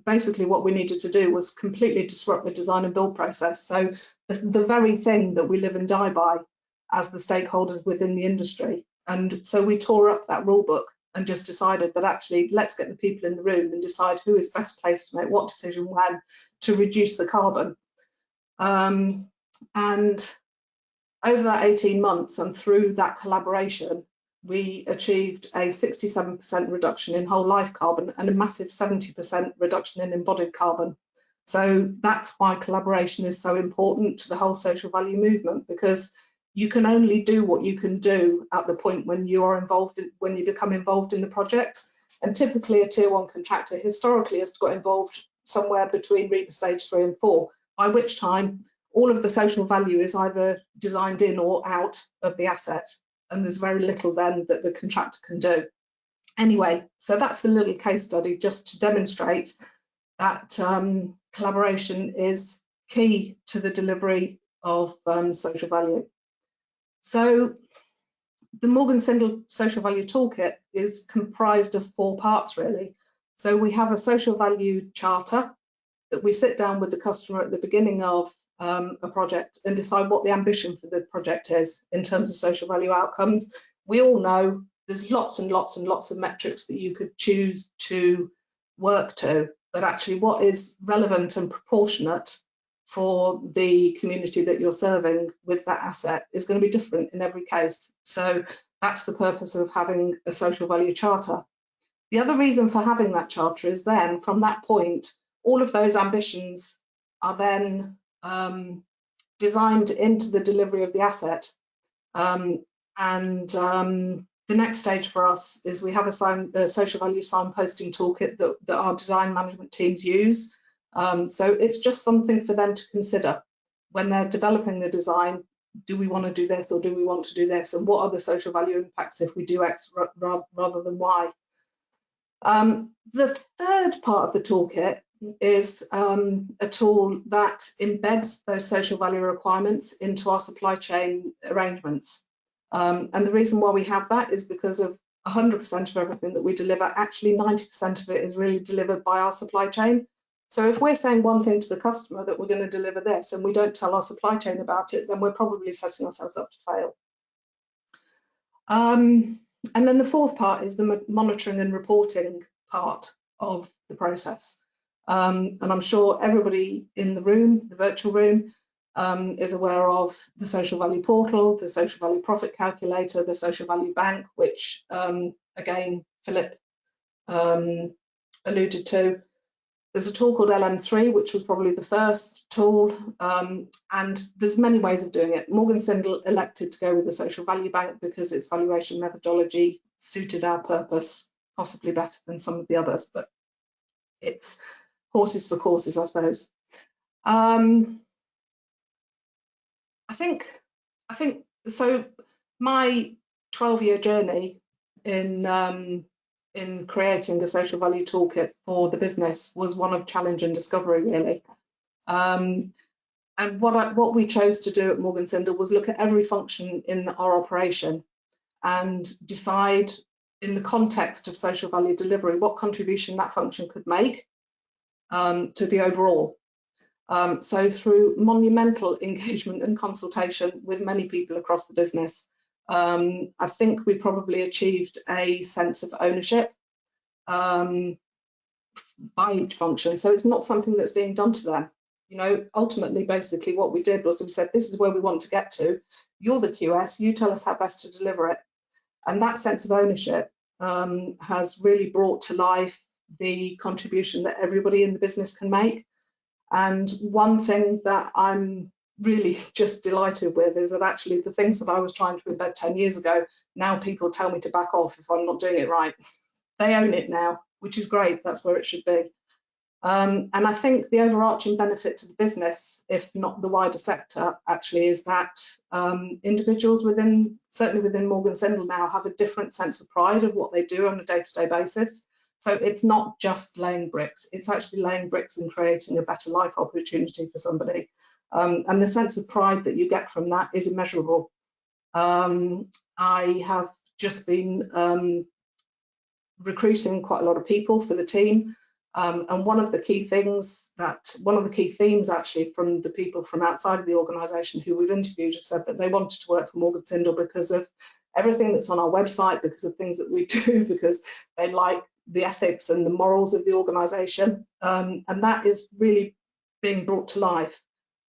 basically what we needed to do was completely disrupt the design and build process. So the very thing that we live and die by as the stakeholders within the industry. And so we tore up that rule book and just decided that actually let's get the people in the room and decide who is best placed to make what decision when to reduce the carbon. And over that 18 months and through that collaboration, we achieved a 67% reduction in whole life carbon and a massive 70% reduction in embodied carbon. So that's why collaboration is so important to the whole social value movement, because you can only do what you can do at the point when you are involved, when you become involved in the project. And typically a tier 1 contractor historically has got involved somewhere between REBA stage 3 and 4, by which time all of the social value is either designed in or out of the asset. And there's very little then that the contractor can do. Anyway, so that's a little case study just to demonstrate that collaboration is key to the delivery of social value. So the Morgan Sindall Social Value Toolkit is comprised of 4 parts really. So we have a social value charter that we sit down with the customer at the beginning of a project and decide what the ambition for the project is in terms of social value outcomes. We all know there's lots and lots and lots of metrics that you could choose to work to, but actually what is relevant and proportionate for the community that you're serving with that asset is going to be different in every case. So that's the purpose of having a social value charter. The other reason for having that charter is then from that point, all of those ambitions are then designed into the delivery of the asset. The next stage for us is we have a social value signposting toolkit that our design management teams use. So it's just something for them to consider when they're developing the design. Do we want to do this or do we want to do this? And what are the social value impacts if we do X rather than Y? The third part of the toolkit is a tool that embeds those social value requirements into our supply chain arrangements. And the reason why we have that is because of 100% of everything that we deliver, actually 90% of it is really delivered by our supply chain. So if we're saying one thing to the customer that we're going to deliver this and we don't tell our supply chain about it, then we're probably setting ourselves up to fail. And then the fourth part is the monitoring and reporting part of the process. And I'm sure everybody in the room, the virtual room, is aware of the social value portal, the social value profit calculator, the social value bank, which again, Philip alluded to. There's a tool called LM3, which was probably the first tool, and there's many ways of doing it. Morgan Sindall elected to go with the social value bank because its valuation methodology suited our purpose possibly better than some of the others, but it's horses for courses, I suppose. I think so. My 12-year journey in creating a social value toolkit for the business was one of challenge and discovery, really. And what we chose to do at Morgan Sindall was look at every function in our operation and decide, in the context of social value delivery, what contribution that function could make to the overall. So through monumental engagement and consultation with many people across the business, I think we probably achieved a sense of ownership by each function. So it's not something that's being done to them. You know, ultimately, basically what we did was we said, this is where we want to get to. You're the QS, you tell us how best to deliver it. And that sense of ownership has really brought to life the contribution that everybody in the business can make. And one thing that I'm really just delighted with is that actually the things that I was trying to embed 10 years ago, now people tell me to back off if I'm not doing it right. They own it now, which is great. That's where it should be. And I think the overarching benefit to the business, if not the wider sector, actually is that individuals certainly within Morgan Sindall now, have a different sense of pride of what they do on a day-to-day basis. So it's not just laying bricks, it's actually laying bricks and creating a better life opportunity for somebody. And the sense of pride that you get from that is immeasurable. I have just been recruiting quite a lot of people for the team. And one of the key themes actually from the people from outside of the organisation who we've interviewed have said that they wanted to work for Morgan Sindall because of everything that's on our website, because of things that we do, because they like the ethics and the morals of the organisation. And that is really being brought to life,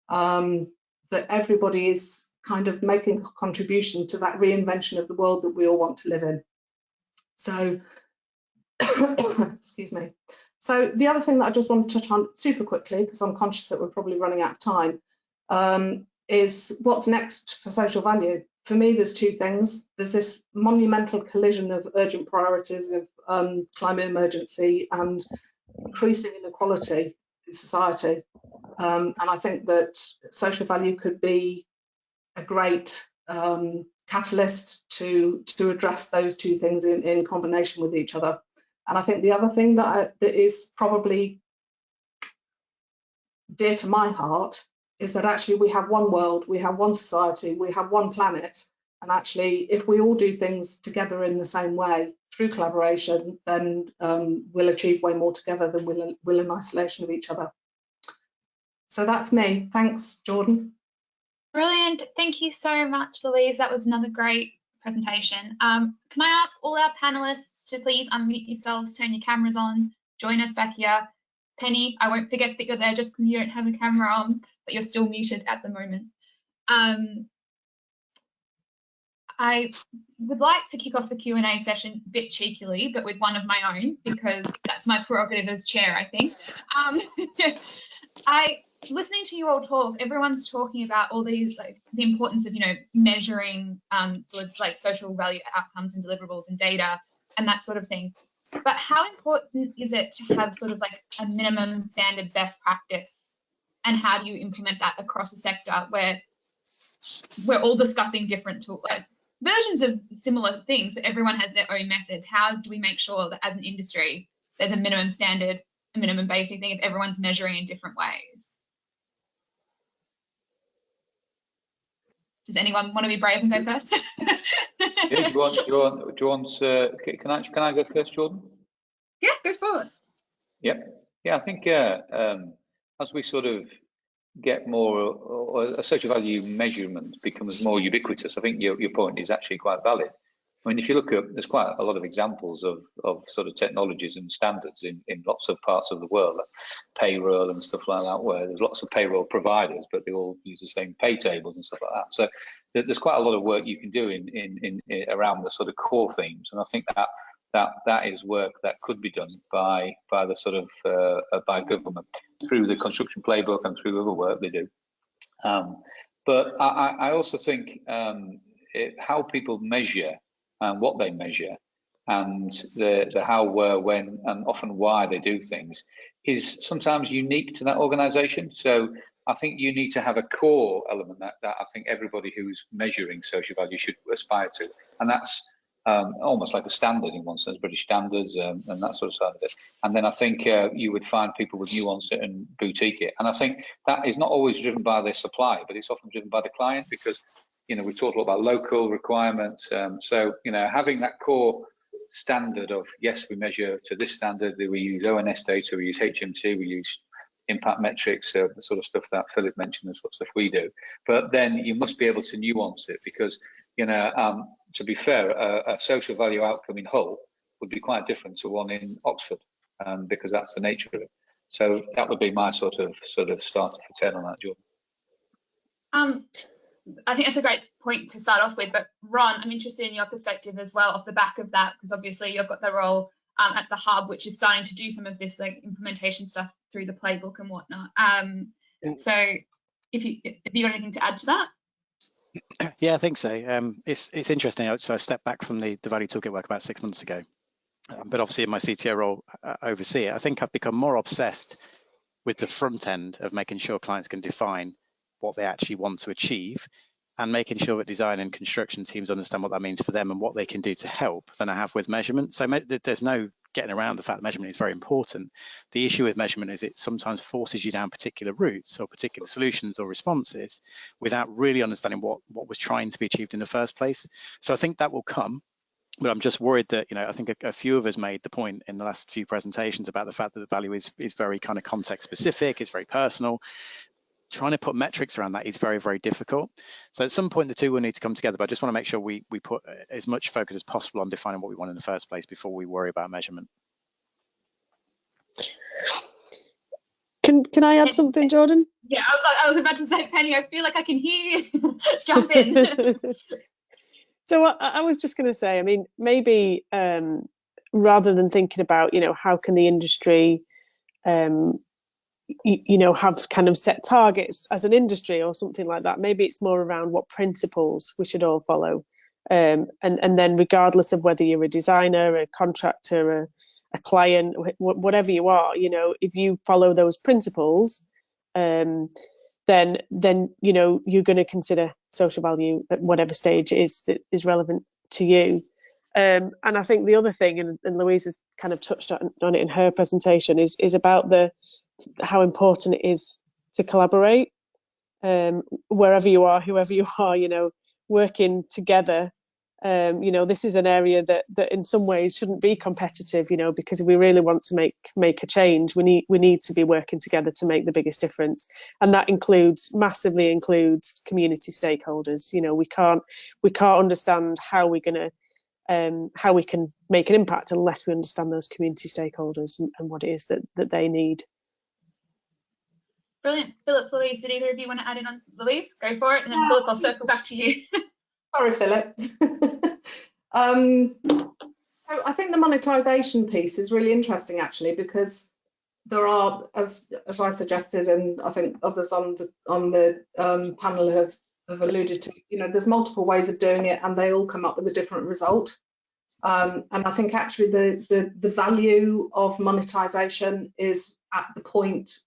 that everybody is kind of making a contribution to that reinvention of the world that we all want to live in. So, excuse me. So the other thing that I just want to touch on super quickly, because I'm conscious that we're probably running out of time, is what's next for social value. For me, there's two things. There's this monumental collision of urgent priorities of climate emergency and increasing inequality in society. And I think that social value could be a great catalyst to address those two things in combination with each other. And I think the other thing that is probably dear to my heart is that actually we have one world, we have one society, we have one planet. And actually, if we all do things together in the same way through collaboration, then we'll achieve way more together than we'll in isolation of each other. So that's me. Thanks, Jordan. Brilliant. Thank you so much, Louise. That was another great presentation. Can I ask all our panelists to please unmute yourselves, turn your cameras on, join us back here. Penny, I won't forget that you're there just because you don't have a camera on, but you're still muted at the moment. I would like to kick off the Q&A session a bit cheekily, but with one of my own, because that's my prerogative as chair, I think. Listening to you all talk, everyone's talking about all these, like the importance of, you know, measuring towards like social value outcomes and deliverables and data and that sort of thing. But how important is it to have sort of like a minimum standard best practice, and how do you implement that across a sector where we're all discussing different versions of similar things, but everyone has their own methods? How do we make sure that as an industry there's a minimum standard, a minimum basic thing if everyone's measuring in different ways? Does anyone want to be brave and go first? Yeah, do you want can I go first, Jordan? Yeah, go forward. Yeah, I think as we sort of get more, or a social value measurement becomes more ubiquitous, I think your point is actually quite valid. I mean, if you look at, there's quite a lot of examples of sort of technologies and standards in lots of parts of the world, like payroll and stuff like that, where there's lots of payroll providers, but they all use the same pay tables and stuff like that. So there's quite a lot of work you can do in around the sort of core themes, and I think that is work that could be done by the sort of by government through the construction playbook and through other work they do. But I also think how people measure and what they measure, and the how, where, when, and often why they do things is sometimes unique to that organisation. So I think you need to have a core element that I think everybody who's measuring social value should aspire to, and that's almost like a standard in one sense, British standards and that sort of side of it. And then I think you would find people would nuance it and boutique it. And I think that is not always driven by the supplier, but it's often driven by the client, because, you know, we talked a lot about local requirements. So, you know, having that core standard of, yes, we measure to this standard, we use ONS data, we use HMT, we use impact metrics, the sort of stuff that Philip mentioned, the sort of stuff we do. But then you must be able to nuance it, because, you know, to be fair, a social value outcome in Hull would be quite different to one in Oxford, because that's the nature of it. So that would be my sort of starter for 10 on that, Jordan. I think that's a great point to start off with, but Ron, I'm interested in your perspective as well off the back of that, because obviously you've got the role at the hub, which is starting to do some of this like implementation stuff through the playbook and whatnot. So if you got anything to add to that? Yeah, I think so. It's interesting. So I stepped back from the value toolkit work about 6 months ago, but obviously in my CTO role, oversee it. I think I've become more obsessed with the front end of making sure clients can define what they actually want to achieve, and making sure that design and construction teams understand what that means for them and what they can do to help, than I have with measurement. So there's no getting around the fact that measurement is very important. The issue with measurement is it sometimes forces you down particular routes or particular solutions or responses without really understanding what was trying to be achieved in the first place. So I think that will come, but I'm just worried that, you know, I think a few of us made the point in the last few presentations about the fact that the value is very kind of context specific, it's very personal. Trying to put metrics around that is very, very difficult. So at some point the two will need to come together, but I just want to make sure we put as much focus as possible on defining what we want in the first place before we worry about measurement. Can I add something, Jordan? Yeah, I was about to say, Penny, I feel like I can hear you. Jump in. So I was just going to say, I mean, maybe rather than thinking about, you know, how can the industry you know, have kind of set targets as an industry or something like that. Maybe it's more around what principles we should all follow. And then regardless of whether you're a designer, a contractor, a client, whatever you are, you know, if you follow those principles, then you know, you're going to consider social value at whatever stage it is that is relevant to you. And I think the other thing, and Louise has kind of touched on it in her presentation, is about how important it is to collaborate, wherever you are, whoever you are, you know, working together. You know, this is an area that in some ways shouldn't be competitive, you know, because if we really want to make a change, we need to be working together to make the biggest difference. And that massively includes community stakeholders. You know, we can't understand how we can make an impact unless we understand those community stakeholders and what it is that they need. Brilliant. Philip, Louise, did either of you want to add in on? Louise, go for it. And then Philip, I'll circle back to you. Sorry, Philip. So I think the monetization piece is really interesting, actually, because there are, as I suggested, and I think others on the panel have alluded to, you know, there's multiple ways of doing it, and they all come up with a different result. And I think actually the value of monetization is at the point,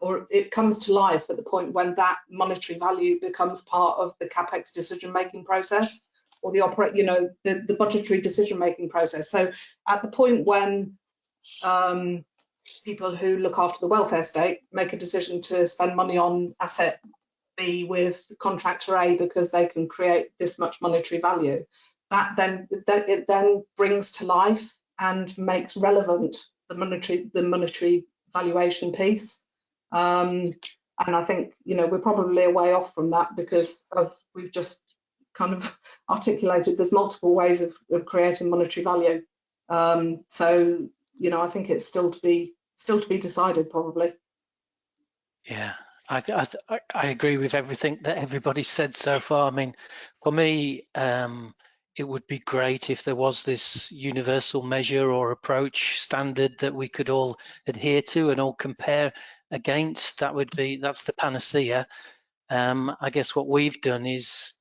or it comes to life at the point when that monetary value becomes part of the CapEx decision-making process, or the budgetary decision-making process. So at the point when people who look after the welfare state make a decision to spend money on asset B with contractor A because they can create this much monetary value, it then brings to life and makes relevant the monetary valuation piece. And I think, you know, we're probably a way off from that, because as we've just kind of articulated, there's multiple ways of creating monetary value. So, you know, I think it's still to be decided, probably. Yeah, I agree with everything that everybody said so far. I mean, for me, it would be great if there was this universal measure or approach standard that we could all adhere to and all compare against. That's the panacea. I guess what we've done is,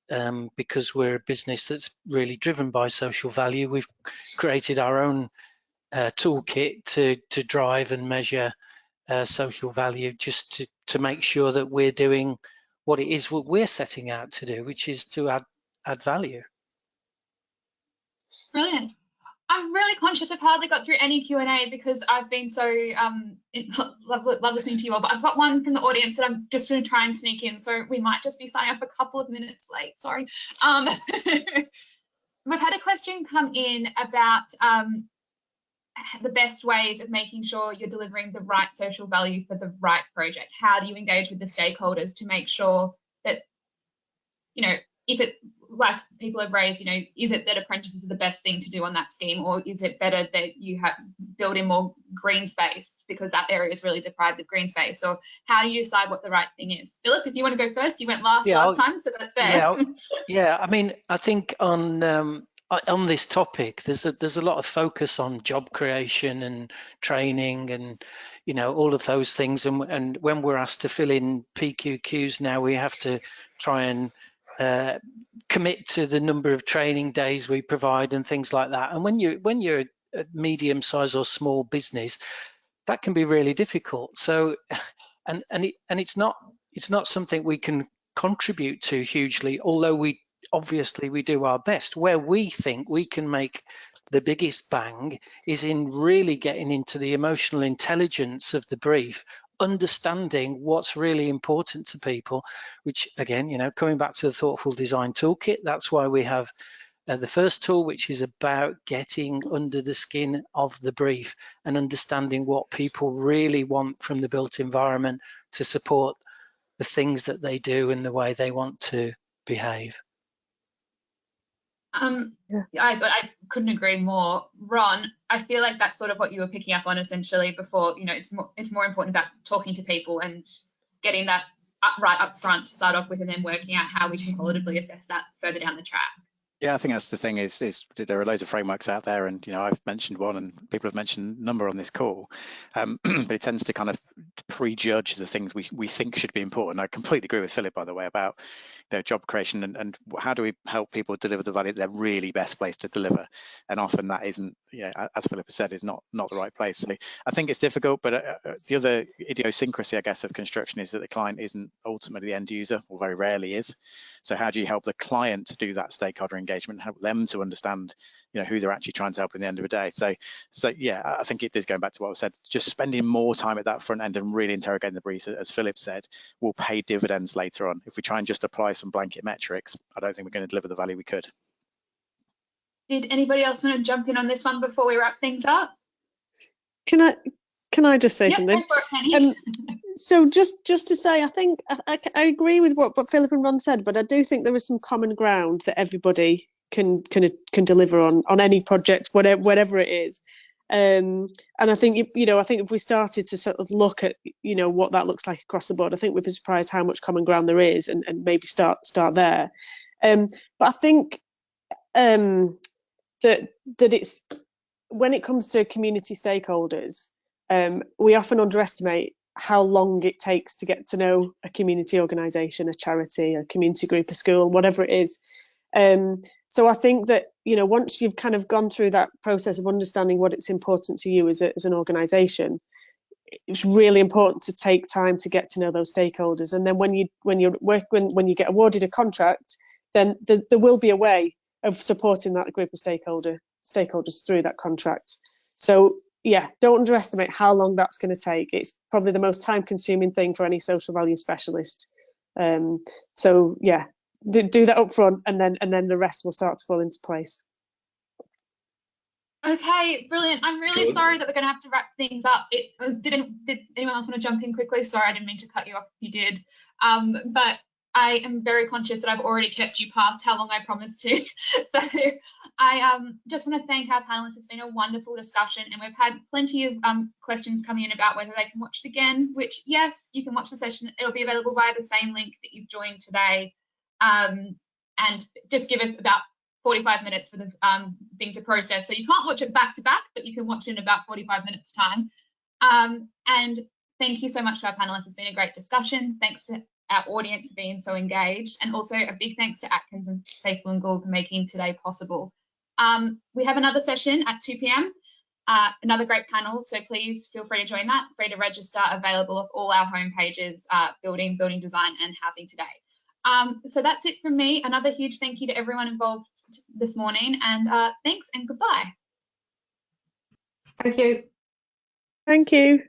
because we're a business that's really driven by social value, we've created our own toolkit to drive and measure social value, just to make sure that we're doing what it is what we're setting out to do, which is to add value. Brilliant. I'm really conscious I've hardly got through any Q&A because I've been so love listening to you all, but I've got one from the audience that I'm just going to try and sneak in, so we might just be signing up a couple of minutes late, sorry. We've had a question come in about the best ways of making sure you're delivering the right social value for the right project. How do you engage with the stakeholders to make sure that, you know, if it, like people have raised, you know, is it that apprentices are the best thing to do on that scheme, or is it better that you have build in more green space because that area is really deprived of green space? Or how do you decide what the right thing is? Philip, if you want to go first, you went last time, so that's fair. Yeah, I mean, I think on this topic, there's a lot of focus on job creation and training and, you know, all of those things. And when we're asked to fill in PQQs now, we have to try and commit to the number of training days we provide and things like that. And when you're a medium size or small business, that can be really difficult. So, and it's not something we can contribute to hugely, although we do our best. Where we think we can make the biggest bang is in really getting into the emotional intelligence of the brief, understanding what's really important to people, which again, you know, coming back to the thoughtful design toolkit, that's why we have the first tool, which is about getting under the skin of the brief and understanding what people really want from the built environment to support the things that they do and the way they want to behave. I couldn't agree more. Ron, I feel like that's sort of what you were picking up on essentially before. You know, it's more important about talking to people and getting that right up front to start off with, and then working out how we can qualitatively assess that further down the track. Yeah, I think that's the thing is there are loads of frameworks out there, and you know, I've mentioned one and people have mentioned a number on this call, but it tends to kind of prejudge the things we think should be important. I completely agree with Philip, by the way, about, you know, job creation and how do we help people deliver the value they're really best placed to deliver, and often that isn't, you know, as Philip has said, is not the right place. So I think it's difficult, but the other idiosyncrasy, I guess, of construction is that the client isn't ultimately the end user, or very rarely is. So how do you help the client to do that stakeholder engagement, help them to understand, you know, who they're actually trying to help at the end of the day? So yeah, I think it is going back to what I said, just spending more time at that front end and really interrogating the brief, as Philip said, will pay dividends later on. If we try and just apply some blanket metrics, I don't think we're going to deliver the value we could. Did anybody else want to jump in on this one before we wrap things up? Can I just say something? Go for it, Penny. So just to say, I think I agree with what Philip and Ron said, but I do think there is some common ground that everybody can deliver on any project, whatever it is. And I think, you know, I think if we started to sort of look at, you know, what that looks like across the board, I think we'd be surprised how much common ground there is, and maybe start there. But I think that it's, when it comes to community stakeholders, we often underestimate how long it takes to get to know a community organisation, a charity, a community group, a school, whatever it is. So I think that, you know, once you've kind of gone through that process of understanding what it's important to you as an organisation, it's really important to take time to get to know those stakeholders. And then when you get awarded a contract, then there will be a way of supporting that group of stakeholders through that contract. So yeah, don't underestimate how long that's going to take. It's probably the most time-consuming thing for any social value specialist. So yeah, do that up front, and then the rest will start to fall into place. Okay, brilliant. I'm really sorry that we're going to have to wrap things up. Did anyone else want to jump in quickly? Sorry, I didn't mean to cut you off if you did. But I am very conscious that I've already kept you past how long I promised to. So I just want to thank our panelists. It's been a wonderful discussion, and we've had plenty of questions coming in about whether they can watch it again, which yes, you can watch the session. It'll be available via the same link that you've joined today. And just give us about 45 minutes for the thing to process. So you can't watch it back to back, but you can watch it in about 45 minutes time. And thank you so much to our panelists. It's been a great discussion. Thanks to our audience for being so engaged, and also a big thanks to Atkins and Faithful and Gould for making today possible. We have another session at 2 p.m, another great panel, so please feel free to join that. Free to register, available off all our homepages, building design and housing today. So that's it from me. Another huge thank you to everyone involved this morning, and thanks and goodbye. Thank you. Thank you.